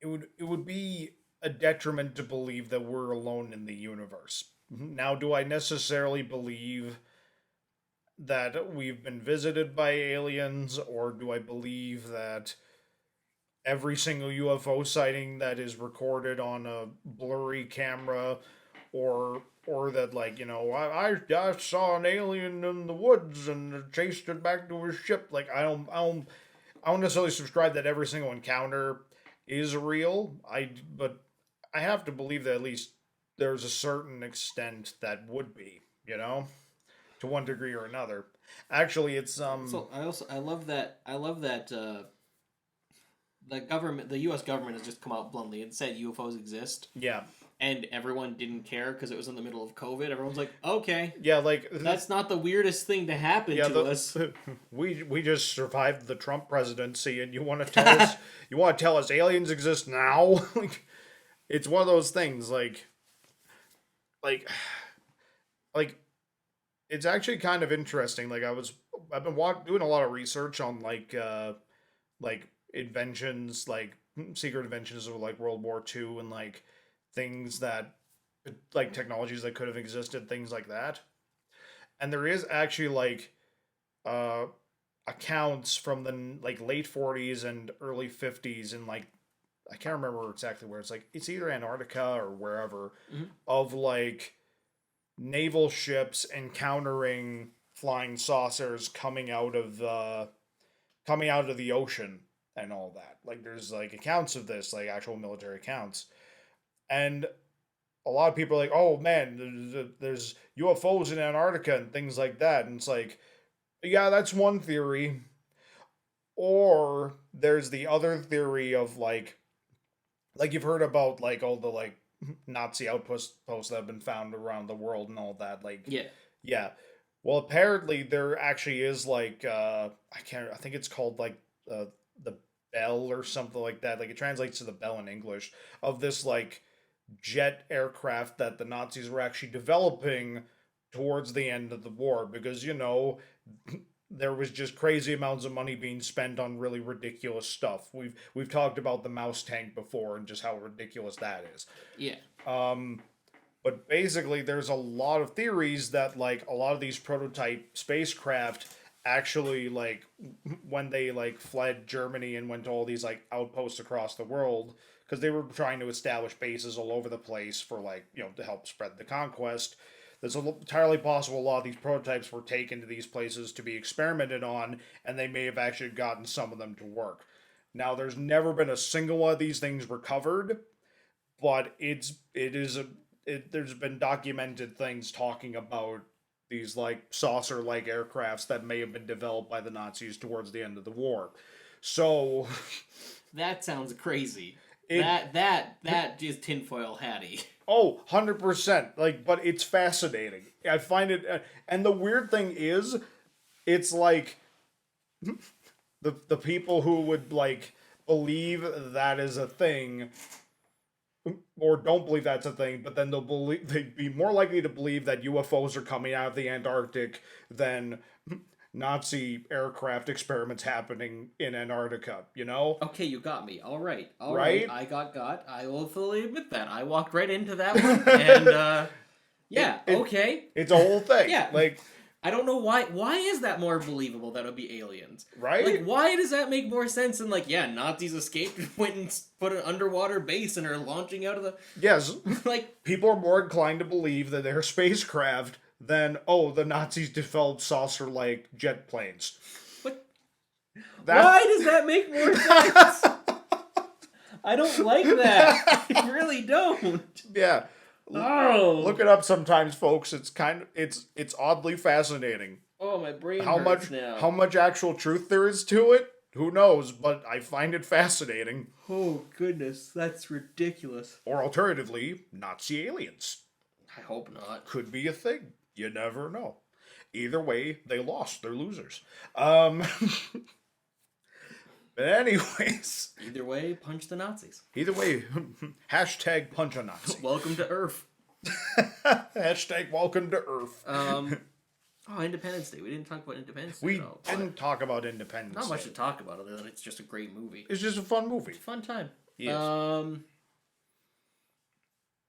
it would be a detriment to believe that we're alone in the universe. Now, do I necessarily believe that we've been visited by aliens, or do I believe that every single UFO sighting that is recorded on a blurry camera, or that like I saw an alien in the woods and chased it back to his ship? Like I don't necessarily subscribe that every single encounter is real. But I have to believe that at least there's a certain extent that would be, to one degree or another. Actually, it's So I love that the U.S. government has just come out bluntly and said UFOs exist, yeah. and everyone didn't care because it was in the middle of COVID. Everyone's like, okay, Yeah, like that's not the weirdest thing to happen to us. we just survived the Trump presidency, and you want to tell us aliens exist now? Like, it's one of those things. Like, it's actually kind of interesting. Like, I've been doing a lot of research on like inventions, like secret inventions of like World War II and like things that like technologies that could have existed, things like that. And there is actually like accounts from the like late 40s and early 50s in like I can't remember exactly where. It's like it's either Antarctica or wherever, Mhm. of like naval ships encountering flying saucers coming out of the ocean and all that. Like there's like accounts of this, like actual military accounts. And a lot of people are like, "Oh man, there's UFOs in Antarctica and things like that." And it's like, yeah, that's one theory. Or there's the other theory of like you've heard about like all the like Nazi outposts that have been found around the world and all that. Like, Yeah. yeah. Well, apparently there actually is like I think it's called like the bell or something like that. Like it translates to the bell in English of this like jet aircraft that the Nazis were actually developing towards the end of the war because there was just crazy amounts of money being spent on really ridiculous stuff. We've talked about the mouse tank before and just how ridiculous that is. Yeah. But basically, there's a lot of theories that like a lot of these prototype spacecraft actually like when they like fled Germany and went to all these like outposts across the world because they were trying to establish bases all over the place for like to help spread the conquest. It's entirely possible a lot of these prototypes were taken to these places to be experimented on, and they may have actually gotten some of them to work. Now, there's never been a single one of these things recovered, but there's been documented things talking about these like saucer-like aircrafts that may have been developed by the Nazis towards the end of the war. So That sounds crazy. It- That is tinfoil hatty. Oh, 100%. Like, but it's fascinating. I find it, and the weird thing is, it's like the people who would like believe that is a thing, or don't believe that's a thing, but then they'd be more likely to believe that UFOs are coming out of the Antarctic than Nazi aircraft experiments happening in Antarctica, Okay, you got me. All right. Right? I got. I will fully admit that. I walked right into that one. And, yeah, okay. It's a whole thing. Yeah. Like, I don't know why. Why is that more believable that it would be aliens? right? Like, why does that make more sense than, like, yeah, Nazis escaped and went and put an underwater base and are launching out of the... Yes. Like... People are more inclined to believe that they're spacecraft than, the Nazis developed saucer-like jet planes. What? That, Why does that make more sense? I don't like that. I really don't. Yeah. Oh. Look it up sometimes, folks. It's it's oddly fascinating. Oh, my brain How hurts much now. how much actual truth there is to it? Who knows? But I find it fascinating. Oh, goodness. That's ridiculous. Or alternatively, Nazi aliens. I hope not. Could be a thing. You never know. Either way, they lost. They're losers. But anyways. Either way, punch the Nazis. Either way, hashtag punch a Nazi. Welcome to Earth. Hashtag welcome to Earth. Oh, Independence Day. We didn't talk about Independence Day We at all. didn't talk about Independence Not much Day. to talk about other than it's just a great movie. It's just a fun movie. Fun time. Yes.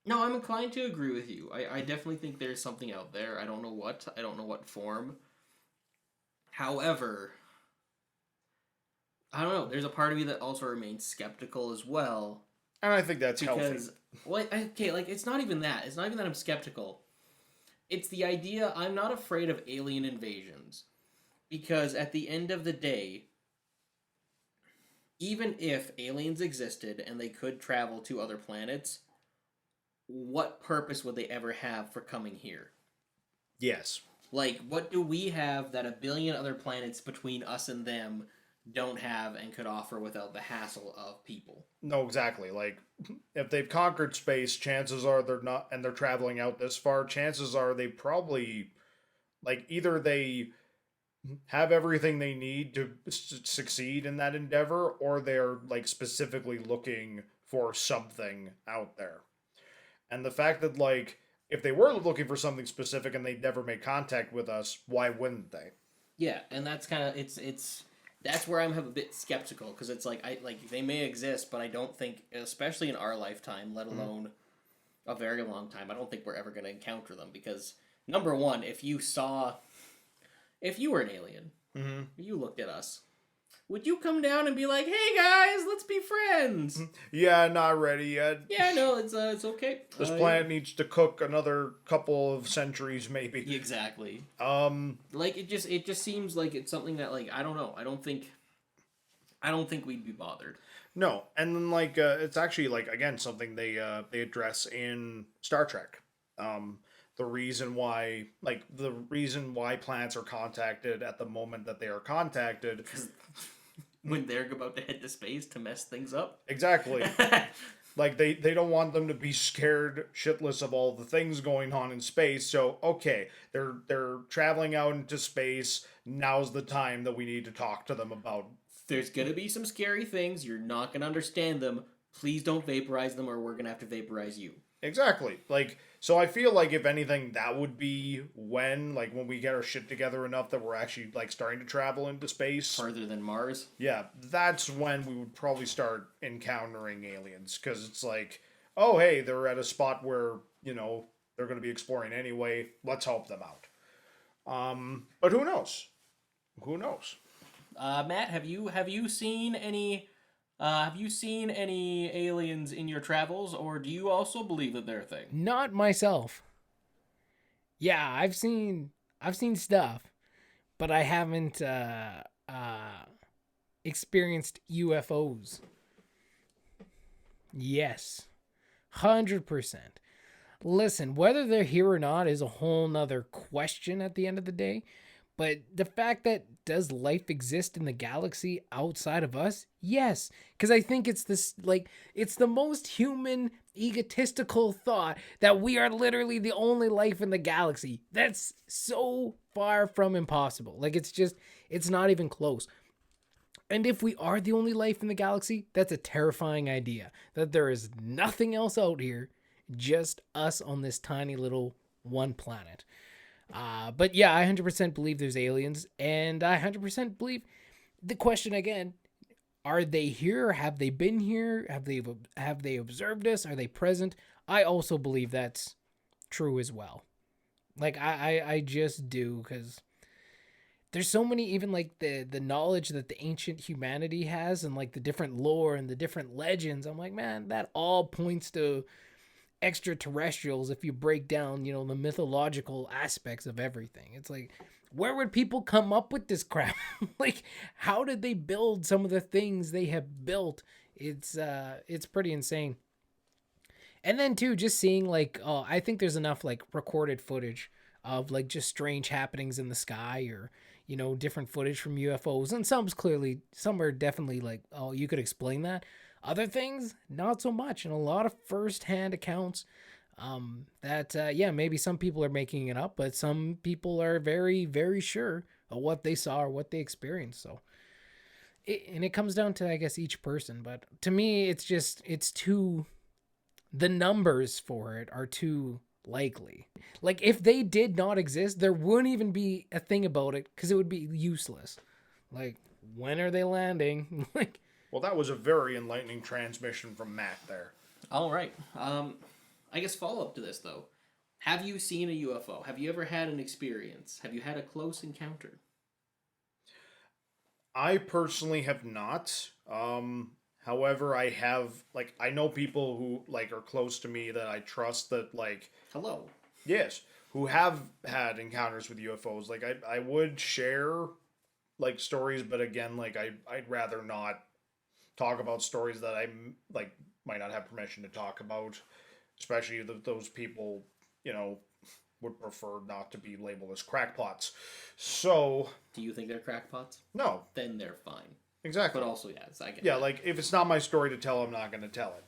No, I'm inclined to agree with you. I definitely think there's something out there. I don't know what. I don't know what form. However, I don't know. There's a part of me that also remains skeptical as well. And I think that's healthy. Because, well, okay, like, it's not even that. It's not even that I'm skeptical. It's the idea I'm not afraid of alien invasions. Because at the end of the day, even if aliens existed and they could travel to other planets, what purpose would they ever have for coming here? Yes. Like, what do we have that a billion other planets between us and them don't have and could offer without the hassle of people? No, exactly. Like, if they've conquered space, chances are they're not, and they're traveling out this far, chances are they probably, like, either they have everything they need to succeed in that endeavor, or they're, like, specifically looking for something out there. And the fact that, like, if they were looking for something specific and they never made contact with us, why wouldn't they? Yeah, and that's kind of, it's that's where I'm a bit skeptical, because it's like, they may exist, but I don't think, especially in our lifetime, let alone a very long time, I don't think we're ever going to encounter them, because, number one, if you were an alien, you looked at us, would you come down and be like, hey guys, let's be friends? Yeah, not ready yet. Yeah, no, it's okay. This planet needs to cook another couple of centuries, maybe. Exactly. Like it just seems like it's something that, like, I don't know. I don't think we'd be bothered. No, and then like it's actually like again something they address in Star Trek. The reason why planets are contacted at the moment that they are contacted, when they're about to head to space to mess things up. Exactly. Like they don't want them to be scared shitless of all the things going on in space. So okay, they're traveling out into space. Now's the time that we need to talk to them about. There's gonna be some scary things. You're not gonna understand them. Please don't vaporize them, or we're gonna have to vaporize you. Exactly. Like, so I feel like if anything, that would be when we get our shit together enough that we're actually like starting to travel into space Further than Mars. Yeah, that's when we would probably start encountering aliens, because it's like, oh hey, they're at a spot where they're going to be exploring anyway. Let's help them out. But who knows? Who knows? Matt, have you seen any aliens in your travels, or do you also believe that they're a thing? Not myself. Yeah, I've seen stuff, but I haven't experienced UFOs. Yes. 100%. Listen, whether they're here or not is a whole nother question at the end of the day. But the fact that does life exist in the galaxy outside of us? Yes. Because I think it's it's the most human, egotistical thought that we are literally the only life in the galaxy. That's so far from impossible. Like, it's not even close. And if we are the only life in the galaxy, that's a terrifying idea. That there is nothing else out here, just us on this tiny little one planet. But yeah, I 100% believe there's aliens, and I 100% believe the question again, are they here? Have they been here? Have they observed us? Are they present? I also believe that's true as well. Like, I just do, because there's so many, even like the knowledge that the ancient humanity has, and like the different lore and the different legends. I'm like, man, that all points to extraterrestrials if you break down, the mythological aspects of everything. It's like, where would people come up with this crap? Like, how did they build some of the things they have built? It's pretty insane. And then too, just seeing like, I think there's enough like recorded footage of like just strange happenings in the sky, or different footage from UFOs, and some are definitely like, oh, you could explain that. Other things, not so much, and a lot of first-hand accounts maybe some people are making it up, but some people are very, very sure of what they saw or what they experienced. So, it comes down to, I guess, each person. But to me, the numbers for it are too likely. Like, if they did not exist, there wouldn't even be a thing about it, because it would be useless. Like, when are they landing? Like, well, that was a very enlightening transmission from Matt there. All right. I guess follow-up to this, though. Have you seen a UFO? Have you ever had an experience? Have you had a close encounter? I personally have not. However, I have, like, I know people who, like, are close to me that I trust that, like... Hello. Yes, who have had encounters with UFOs. Like, I would share, like, stories, but again, like, I'd rather not talk about stories that I might not have permission to talk about, especially those people would prefer not to be labeled as crackpots. So, do you think they're crackpots? No. Then they're fine. Exactly. But also, yes, I get. Yeah, like, if it's not my story to tell, I'm not going to tell it.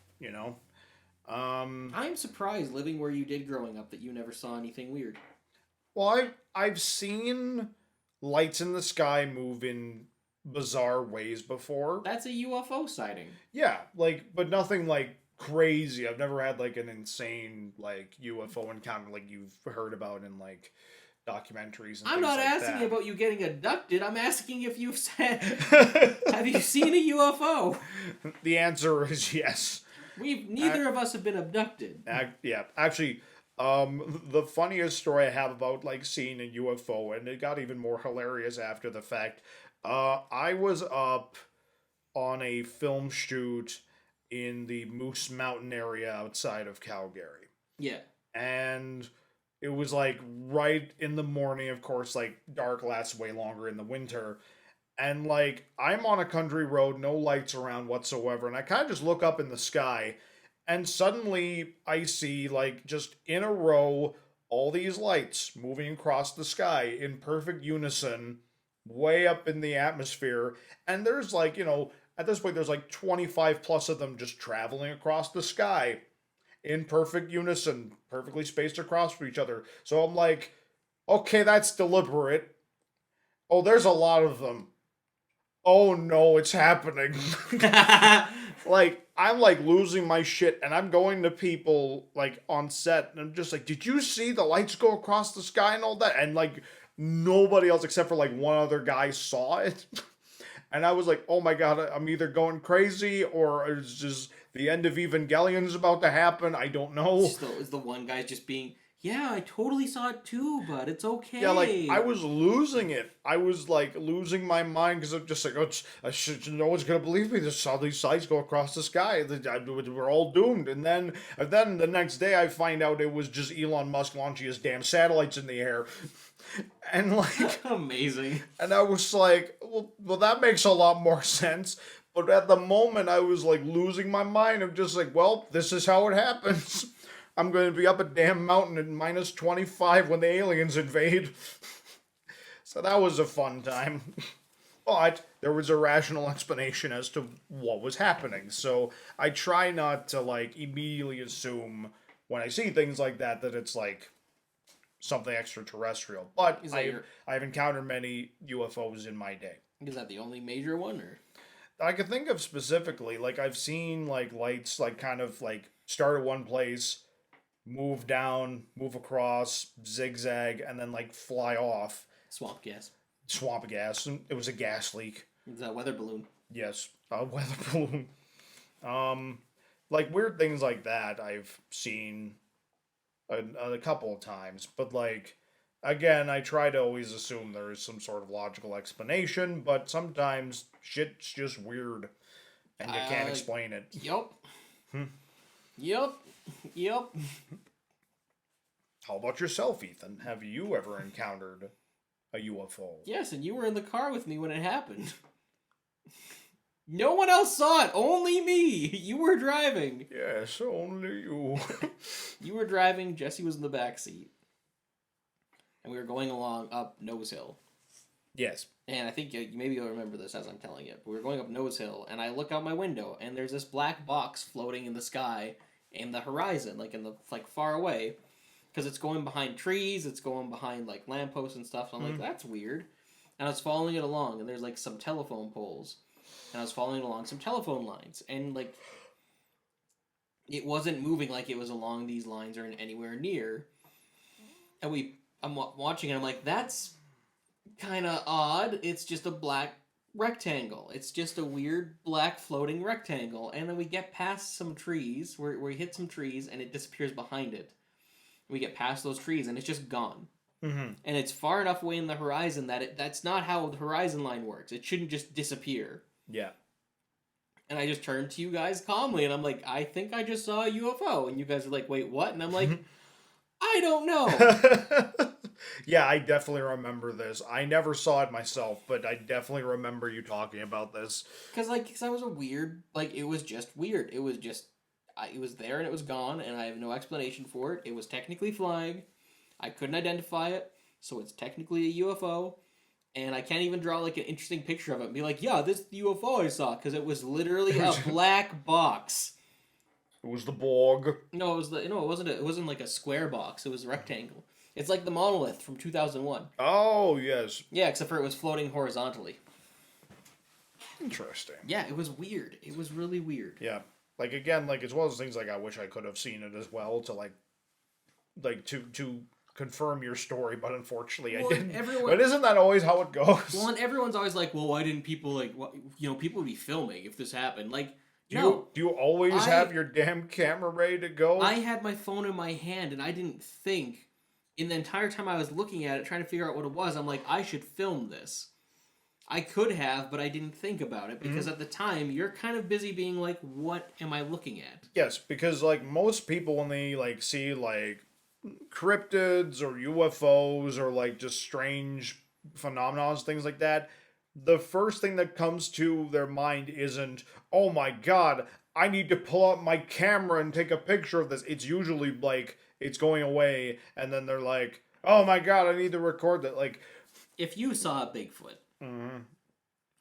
I'm surprised, living where you did growing up, that you never saw anything weird. Well, I've seen lights in the sky move in bizarre ways before. That's a UFO sighting. Yeah, like, but nothing like crazy. I've never had like an insane like UFO encounter like you've heard about in like documentaries and I'm things not like asking that. about you getting abducted. I'm asking if you've said, have you seen a UFO? The answer is yes. Neither of us have been abducted. Yeah, actually, the funniest story I have about like seeing a UFO, and it got even more hilarious after the fact. I was up on a film shoot in the Moose Mountain area outside of Calgary. Yeah. And it was like right in the morning, of course, like dark lasts way longer in the winter. And like I'm on a country road, no lights around whatsoever, and I kind of just look up in the sky, and suddenly I see like just in a row all these lights moving across the sky in perfect unison, way up in the atmosphere. And there's like, at this point there's like 25 plus of them just traveling across the sky in perfect unison, perfectly spaced across from each other. So I'm like, okay, that's deliberate. Oh, there's a lot of them. Oh no, it's happening. Like, I'm like losing my shit, and I'm going to people like on set, and I'm just like, did you see the lights go across the sky and all that? And like, nobody else except for like one other guy saw it. And I was like, oh my god, I'm either going crazy or it's just the end of Evangelion's about to happen. I don't know. Is the one guy just being, yeah, I totally saw it too, but it's okay. Yeah, like, I was losing it. I was, like, losing my mind because I'm just like, no one's going to believe me. There's all these sites go across the sky. We're all doomed. And then the next day I find out it was just Elon Musk launching his damn satellites in the air. And, like... Amazing. And I was like, well, that makes a lot more sense. But at the moment, I was, like, losing my mind. I'm just like, well, this is how it happens. I'm going to be up a damn mountain at minus 25 when the aliens invade. So that was a fun time. But there was a rational explanation as to what was happening. So I try not to, like, immediately assume when I see things like that it's, like, something extraterrestrial. But I've encountered many UFOs in my day. Is that the only major one, or? I could think of specifically, like, I've seen, like, lights, like, kind of, like, start at one place, move down, move across, zigzag, and then, like, fly off. Swamp gas. Swamp gas. It was a gas leak. It's a weather balloon. Yes, a weather balloon. Like, weird things like that I've seen a couple of times. But, like, again, I try to always assume there is some sort of logical explanation, but sometimes shit's just weird, and you can't explain it. Yup. Yup. Yup. How about yourself, Ethan? Have you ever encountered a UFO? Yes, and you were in the car with me when it happened. No one else saw it, only me. You were driving. Yes, only you. You were driving, Jesse was in the back seat. And we were going along up Nose Hill. Yes. And I think maybe you'll remember this as I'm telling it. But we were going up Nose Hill, and I look out my window, and there's this black box floating in the sky in the horizon, like far away. Because it's going behind trees, it's going behind like lampposts and stuff. So I'm like, that's weird. And I was following it along, and there's like some telephone poles. And I was following along some telephone lines. And like, it wasn't moving like it was along these lines or anywhere near. And I'm watching it, I'm like, that's kind of odd. It's just a black rectangle. It's just a weird black floating rectangle. And then we get past some trees, where we hit some trees, and it disappears behind it. We get past those trees, and it's just gone. Mm-hmm. And it's far enough away in the horizon that that's not how the horizon line works. It shouldn't just disappear. Yeah. And I just turned to you guys calmly, and I'm like, I think I just saw a UFO. And you guys are like, wait, what? And I'm like, I don't know. Yeah, I definitely remember this. I never saw it myself, but I definitely remember you talking about this. Because I was a weird, like, it was just weird. It was just, it was there and it was gone, and I have no explanation for it. It was technically flying. I couldn't identify it, so it's technically a UFO. And I can't even draw, like, an interesting picture of it and be like, yeah, this is the UFO I saw, because it was literally a black box. It was the Borg. No, it wasn't like a square box. It was a rectangle. It's like the monolith from 2001. Oh, yes. Yeah, except for it was floating horizontally. Interesting. Yeah, it was weird. It was really weird. Yeah. Like, again, like, it's one of those things, like, I wish I could have seen it as well to, like to confirm your story, but unfortunately I didn't. But isn't that always how it goes? Well, and everyone's always like, well, why didn't people, like, people would be filming if this happened. Like, do you always have your damn camera ready to go? I had my phone in my hand, and I didn't think, in the entire time I was looking at it, trying to figure out what it was, I'm like, I should film this. I could have, but I didn't think about it because at the time you're kind of busy being like, "What am I looking at?" Yes, because like most people when they like see like cryptids or UFOs or like just strange phenomena, things like that, the first thing that comes to their mind isn't, "Oh my god, I need to pull out my camera and take a picture of this." It's usually like it's going away and then they're like, "Oh my god, I need to record that." Like, If you saw a Bigfoot,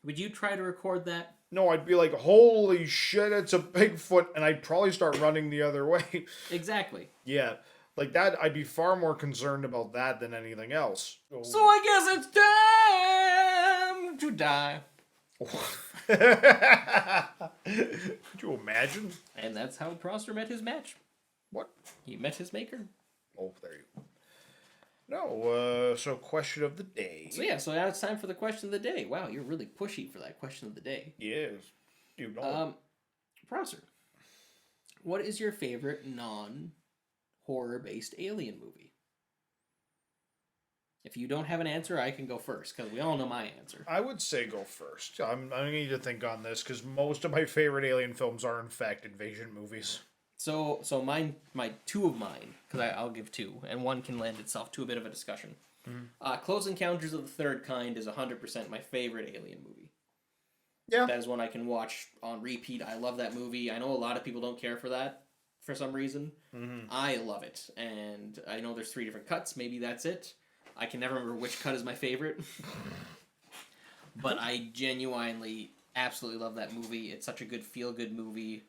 would you try to record that? no, I'd be like, "Holy shit, it's a Bigfoot," and I'd probably start running the other way. Exactly. Yeah, like that, I'd be far more concerned about that than anything else. So I guess it's time to die. Could you imagine? And that's how Prosser met his match. What? He met his maker. Oh, there you go. No, so question of the day. So yeah, so now it's time for the question of the day. Wow, you're really pushy for that question of the day. Yes. You know. Prosser, what is your favorite non-horror based alien movie? If you don't have an answer, I can go first, because we all know my answer. I would say go first. I need to think on this, because most of my favorite alien films are, in fact, invasion movies. So my two of mine, because I'll give two, and one can lend itself to a bit of a discussion. Close Encounters of the Third Kind is 100% my favorite alien movie. Yeah. That is one I can watch on repeat. I love that movie. I know a lot of people don't care for that for some reason. I love it, and I know there's 3 different cuts. Maybe that's it. I can never remember which cut is my favorite. But I genuinely absolutely love that movie. It's such a good feel-good movie.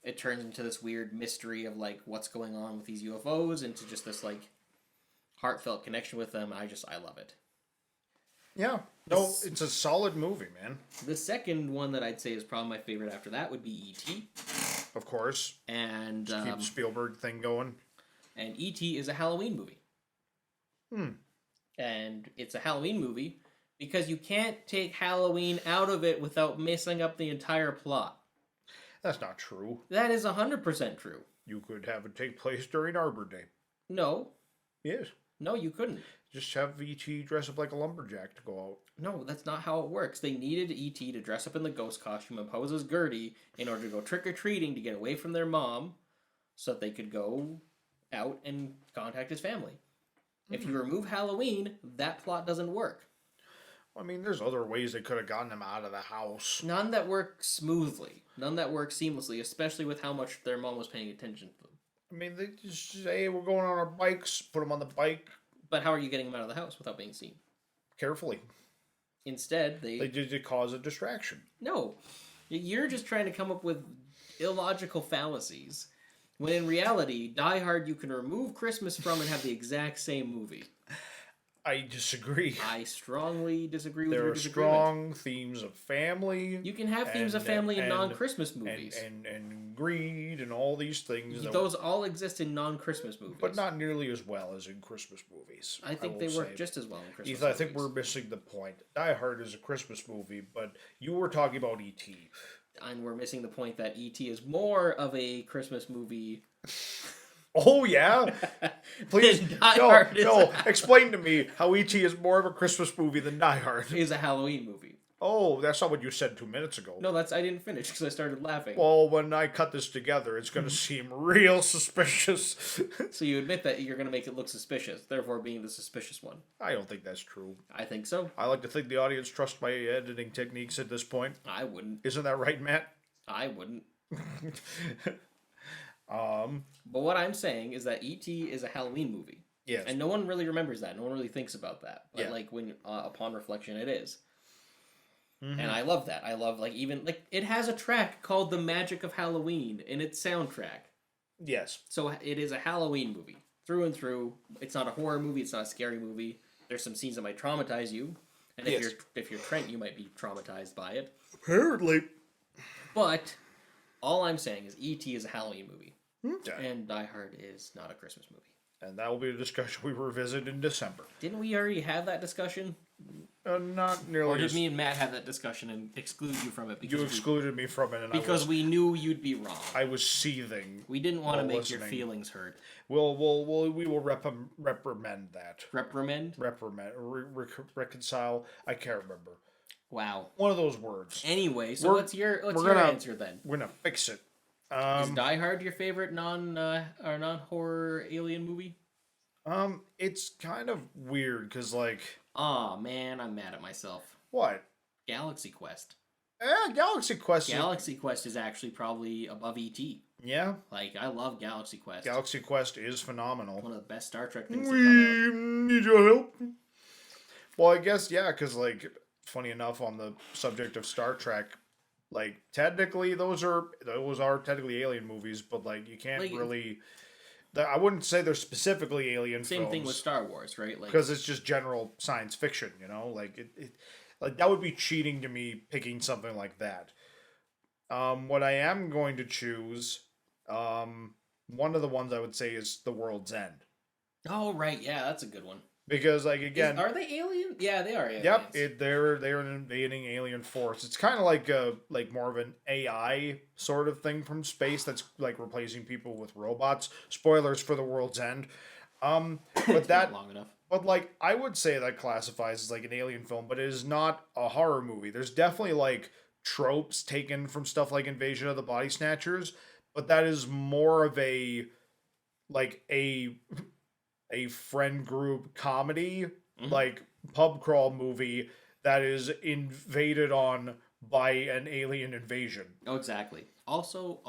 It turns into this weird mystery of like what's going on with these UFOs, into just this like heartfelt connection with them. I love it. Yeah. No, it's a solid movie, man. The second one that I'd say is probably my favorite after that would be E.T. Of course. And Keep Spielberg thing going. And E.T. is a Halloween movie. And it's a Halloween movie because you can't take Halloween out of it without messing up the entire plot. That's not true. That is 100% true. You could have it take place during Arbor Day. No. Yes. No, you couldn't. Just have E.T. dress up like a lumberjack to go out. No, that's not how it works. They needed E.T. to dress up in the ghost costume and pose as Gertie in order to go trick-or-treating to get away from their mom so that they could go out and contact his family. If you remove Halloween, that plot doesn't work. I mean, there's other ways they could have gotten him out of the house. None that work smoothly. None that work seamlessly, especially with how much their mom was paying attention to them. I mean, they just say, "Hey, we're going on our bikes." Put him on the bike. But how are you getting them out of the house without being seen? Carefully. Instead, They did to cause a distraction. No. You're just trying to come up with illogical fallacies. When in reality, Die Hard you can remove Christmas from and have the exact same movie. I disagree. I strongly disagree with There your are disagreement. strong themes of family. You can have themes of family in non-Christmas movies. And greed and all these things. Those all exist in non-Christmas movies. But not nearly as well as in Christmas movies. I think they work just as well in Christmas Ethan, movies. I think we're missing the point. Die Hard is a Christmas movie, but you were talking about E.T. And we're missing the point that E.T. is more of a Christmas movie. Oh, yeah? Please, no, explain to me how E.T. is more of a Christmas movie than Die Hard. Is a Halloween movie. Oh, that's not what you said 2 minutes ago. No, I didn't finish because I started laughing. Well, when I cut this together, it's going to seem real suspicious. So you admit that you're going to make it look suspicious, therefore being the suspicious one. I don't think that's true. I think so. I like to think the audience trusts my editing techniques at this point. I wouldn't. Isn't that right, Matt? I wouldn't. But what I'm saying is that E.T. is a Halloween movie. Yes. And no one really remembers that. No one really thinks about that. But Yeah. like when upon reflection, it is. Mm-hmm. And I love that. I love it has a track called "The Magic of Halloween" in its soundtrack. Yes. So it is a Halloween movie through and through. It's not a horror movie. It's not a scary movie. There's some scenes that might traumatize you, and if you're Trent, you might be traumatized by it. Apparently. But all I'm saying is E.T. is a Halloween movie. Okay. And Die Hard is not a Christmas movie. And that will be a discussion we revisit in December. Didn't we already have that discussion? Not nearly. Or did me and Matt have that discussion and exclude you from it? You excluded me from it, and because we knew you'd be wrong. I was seething. We didn't want to make listening. your feelings hurt. We will reprimand that. Reprimand? Reconcile. I can't remember. Wow. One of those words. Anyway, so We're- what's your gonna- answer then? We're gonna fix it. Is Die Hard your favorite non-horror alien movie? It's kind of weird because, like, Aw, man, I'm mad at myself. what? Galaxy Quest. Galaxy Quest. Galaxy Quest is actually probably above E.T. Yeah, Like, I love Galaxy Quest. Galaxy Quest is phenomenal. One of the best Star Trek things We to come need your help. Well, I guess, yeah, because, like, funny enough, on the subject of Star Trek, like, technically those are technically alien movies, but, like, you can't Like, really. I wouldn't say they're specifically alien out. Same films. thing with Star Wars, right? Like, Because it's just general science fiction, you know? Like, like, that would be cheating to me picking something like that. What I am going to choose, one of the ones I would say is The World's End. oh, right, yeah, that's a good one. Because, like, again... Are they alien? Yeah, they are aliens. Yep, they're an invading alien force. It's kind of like more of an AI sort of thing from space that's like replacing people with robots. Spoilers for The World's End. But It's that not long enough. But, like, I would say that classifies as, like, an alien film, but it is not a horror movie. There's definitely, like, tropes taken from stuff like Invasion of the Body Snatchers, but that is more of a, like, a friend group comedy, like, pub crawl movie that is invaded on by an alien invasion. Oh, exactly. Also,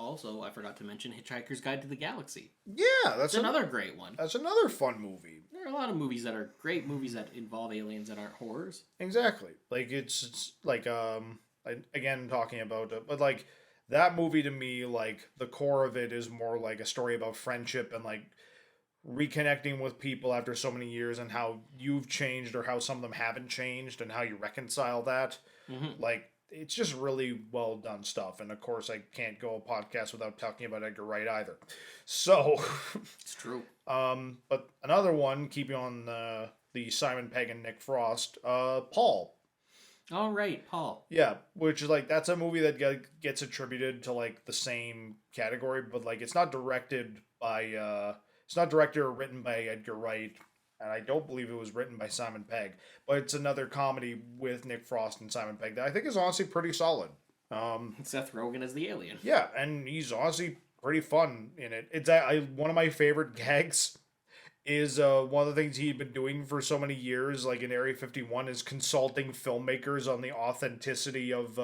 I forgot to mention Hitchhiker's Guide to the Galaxy. Yeah, That's another great one. That's another fun movie. There are a lot of movies that are great movies that involve aliens that aren't horrors. Exactly. Like, it's like, again, talking about it, but, like, that movie to me, like, the core of it is more like a story about friendship and, like, reconnecting with people after so many years and how you've changed or how some of them haven't changed and how you reconcile that. Mm-hmm. Like, it's just really well done stuff. And, of course, I can't go a podcast without talking about Edgar Wright either. So... It's true. But another one, keeping on the Simon Pegg and Nick Frost, Paul. All right, Paul. Yeah, which is like, that's a movie that gets attributed to like the same category, but like it's not directed or written by Edgar Wright, and I don't believe it was written by Simon Pegg. But it's another comedy with Nick Frost and Simon Pegg that I think is honestly pretty solid. Seth Rogen as the alien. Yeah, and he's honestly pretty fun in it. It's one of my favorite gags is one of the things he'd been doing for so many years, like in Area 51, is consulting filmmakers on the authenticity of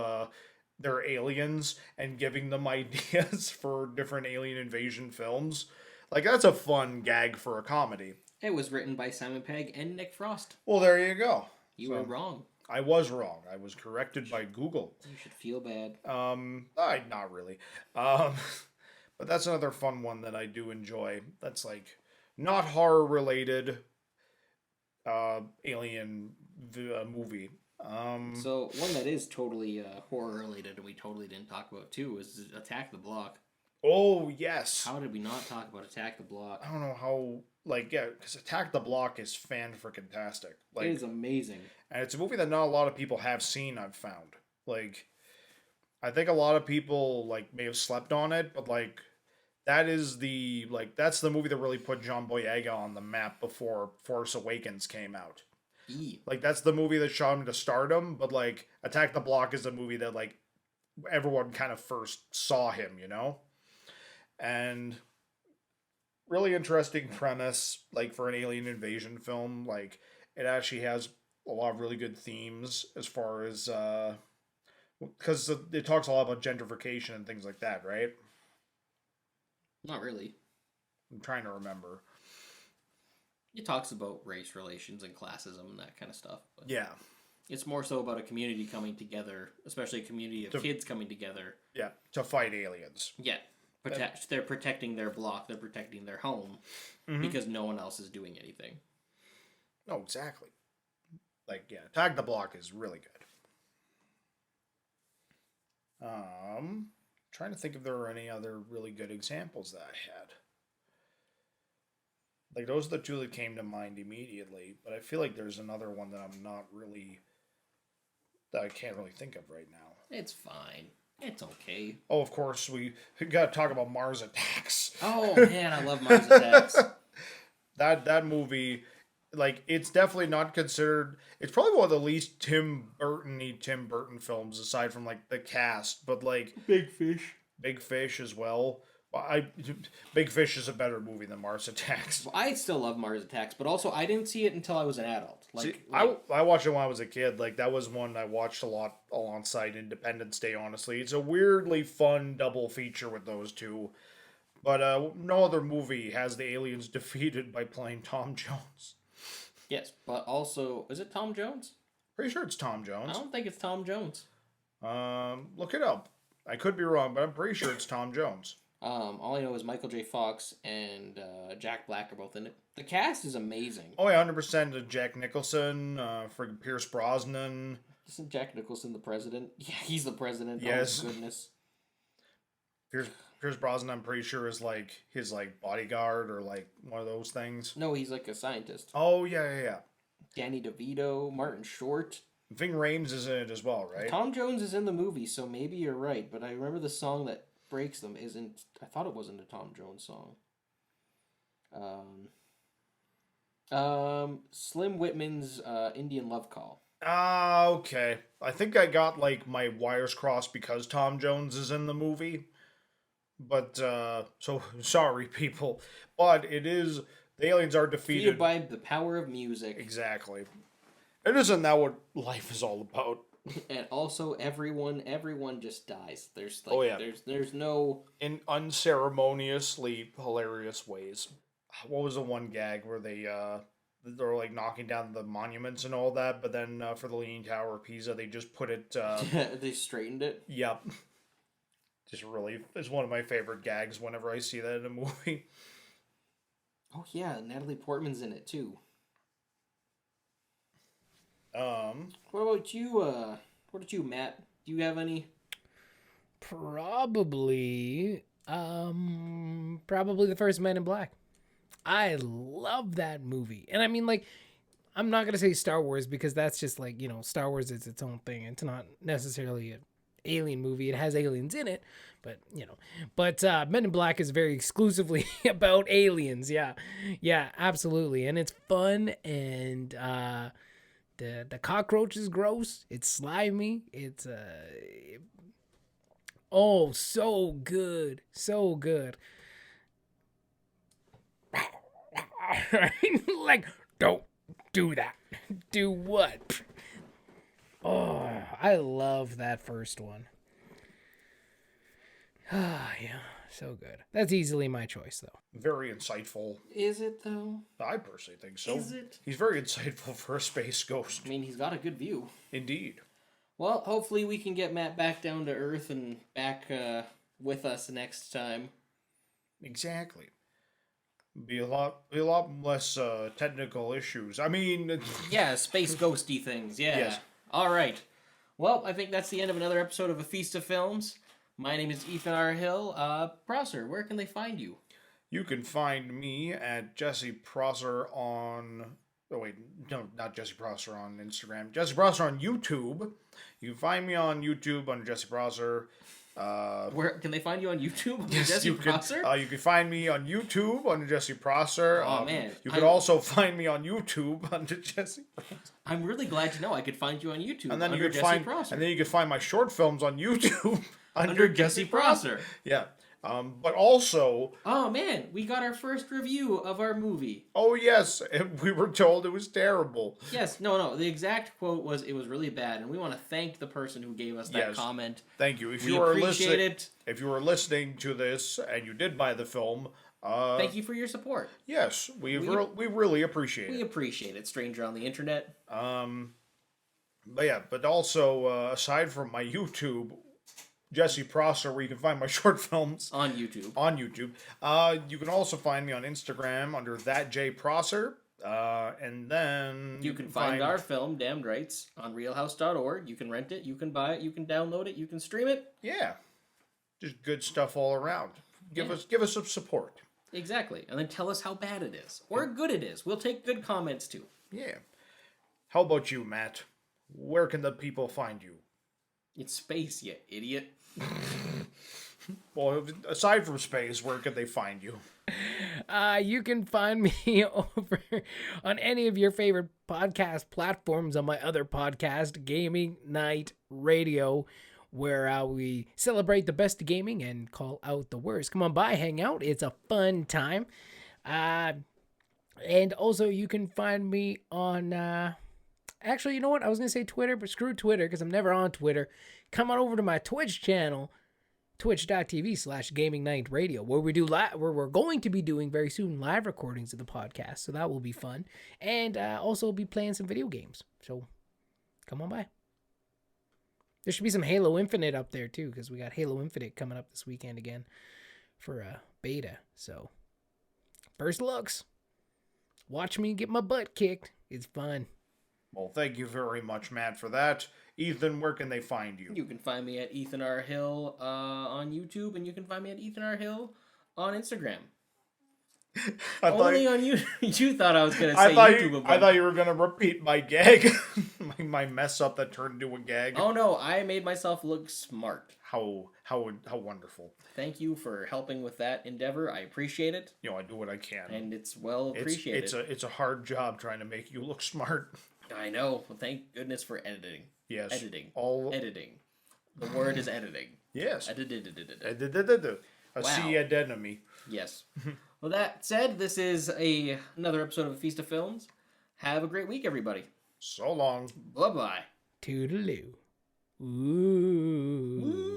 their aliens and giving them ideas for different alien invasion films. Like, that's a fun gag for a comedy. It was written by Simon Pegg and Nick Frost. Well, there you go. You were wrong. I was wrong. I was corrected by Google. You should feel bad. Not really. But that's another fun one that I do enjoy. That's like not horror related alien movie. So one that is totally horror related and we totally didn't talk about too is Attack the Block. Oh yes. How did we not talk about Attack the Block? I don't know how. Like, yeah, because Attack the Block is fan-freaking-tastic. Like, It is amazing. and it's a movie that not a lot of people have seen, I've found. Like, I think a lot of people, like, may have slept on it, but, like, that's the movie that really put John Boyega on the map before Force Awakens came out. Like, that's the movie that shot him to stardom, but, like, Attack the Block is the movie that, like, everyone kind of first saw him, you know? And... really interesting premise, like, for an alien invasion film. Like, it actually has a lot of really good themes as far as, because it talks a lot about gentrification and things like that, right? Not really. I'm trying to remember. It talks about race relations and classism and that kind of stuff. But Yeah. it's more so about a community coming together, especially a community of kids coming together. Yeah, to fight aliens. Yeah. They're protecting their block, they're protecting their home, because no one else is doing anything. Oh, exactly. Like, yeah, Attack the Block is really good. Trying to think if there were any other really good examples that I had. Like, those are the two that came to mind immediately, but I feel like there's another one that I can't really think of right now. It's fine. It's okay. Oh, of course, we got to talk about Mars Attacks. Oh, man, I love Mars Attacks. That movie like it's definitely not considered. It's probably one of the least Tim Burton films aside from like the cast, but like Big Fish as well. Big Fish is a better movie than Mars Attacks. Well, I still love Mars Attacks, but also I didn't see it until I was an adult. See, I watched it when I was a kid. Like that was one I watched a lot alongside Independence Day. Honestly, it's a weirdly fun double feature with those two. But no other movie has the aliens defeated by playing Tom Jones. Yes, but also, is it Tom Jones? Pretty sure it's Tom I Jones. don't think it's Tom Jones. Look it up. I could be wrong, but I'm pretty sure it's Tom Jones. All I know is Michael J. Fox and Jack Black are both in it. The cast is amazing. Oh yeah, 100% Jack Nicholson, friggin' Pierce Brosnan. Isn't Jack Nicholson the president? Yeah, he's the president. Yes. Oh, goodness. Pierce Brosnan, I'm pretty sure is like his like bodyguard or like one of those things. No, he's like a scientist. Oh yeah. Danny DeVito, Martin Short. Ving Rhames is in it as well, right? Tom Jones is in the movie, so maybe you're right. But I remember the song that breaks them isn't. I thought it wasn't a Tom Jones song. Slim Whitman's Indian Love Call. Ah, okay. I think I got like my wires crossed because Tom Jones is in the movie. But so sorry, people. But it is the aliens are defeated by the power of music. Exactly. And isn't that what life is all about? And also, everyone just dies. There's like, there's no in unceremoniously hilarious ways. What was the one gag where they're like knocking down the monuments and all that, but then for the Leaning Tower of Pisa, they just put it. They straightened it. Yep. Just really, it's one of my favorite gags whenever I see that in a movie. Oh yeah, Natalie Portman's in it too. What about you? What about you, Matt? Do you have any? Probably the first Men in Black. I love that movie, and I mean, like, I'm not gonna say Star Wars because that's just like, Star Wars is its own thing. It's not necessarily an alien movie. It has aliens in it, but Men in Black is very exclusively about aliens. Yeah, absolutely, and it's fun, and the cockroach is gross. It's slimy. It's so good, so good. Like, don't do that. Do what? Oh, I love that first one. Ah, yeah, so good. That's easily my choice, though. Very insightful. Is it, though? I personally think so. Is it? He's very insightful for a space ghost. I mean, he's got a good view. Indeed. Well, hopefully we can get Matt back down to Earth and back with us next time. Exactly. Be a lot less technical issues. I mean... Yeah, space ghosty things, yeah. Yes. All right. Well, I think that's the end of another episode of A Feast of Films. My name is Ethan R. Hill. Prosser, where can they find you? You can find me at Jesse Prosser on... Oh, wait. No, not Jesse Prosser on Instagram. Jesse Prosser on YouTube. You can find me on YouTube under Jesse Prosser. Where can they find you on YouTube? Yes, Jesse Prosser? You can find me on YouTube under Jesse Prosser. Oh, man. You can also find me on YouTube under Jesse Prosser. I'm really glad to know I could find you on YouTube and then under you could Jesse find, Prosser. And then you can find my short films on YouTube under Jesse Prosser. Yeah. But also... Oh, man. We got our first review of our movie. Oh, yes. We were told it was terrible. Yes. No. The exact quote was, it was really bad. And we want to thank the person who gave us that comment. Thank you. If you are listening, if you are listening to this and you did buy the film... thank you for your support. Yes. We really appreciate it. We appreciate it, stranger on the internet. But also, aside from my YouTube... Jesse Prosser, where you can find my short films on YouTube. You can also find me on Instagram under thatjprosser. And then you can find our film, Damned Rights, on realhouse.org. You can rent it, you can buy it, you can download it, you can stream it. Yeah. Just good stuff all around. Give us some support. Exactly. And then tell us how bad it is. Or good it is. We'll take good comments too. Yeah. How about you, Matt? Where can the people find you? It's space, you idiot. Well, aside from space, where could they find you? You can find me over on any of your favorite podcast platforms on my other podcast, Gaming Night Radio, where we celebrate the best of gaming and call out the worst. Come on by, hang out. It's a fun time. And also you can find me on... Actually, you know what? I was going to say Twitter, but screw Twitter because I'm never on Twitter. Come on over to my Twitch channel, twitch.tv/gamingnightradio, where where we're going to be doing very soon live recordings of the podcast. So that will be fun. And also be playing some video games. So come on by. There should be some Halo Infinite up there too, because we got Halo Infinite coming up this weekend again for a beta. So first looks. Watch me get my butt kicked. It's fun. Well, thank you very much, Matt, for that. Ethan, where can they find you? You can find me at Ethan R. Hill on YouTube, and you can find me at Ethan R. Hill on Instagram. Only on YouTube. You thought I was going to say YouTube. I thought you were going to repeat my gag. my mess up that turned into a gag. Oh, no. I made myself look smart. How wonderful. Thank you for helping with that endeavor. I appreciate it. You know, I do what I can. And it's well appreciated. It's a hard job trying to make you look smart. I know. Well, thank goodness for editing. Yes. Editing. All editing. The word is editing. Yes. I Wow. See a dead enemy. Yes. Well, that said, this is another episode of A Feast of Films. Have a great week, everybody. So long. Bye-bye. Toodaloo. Ooh.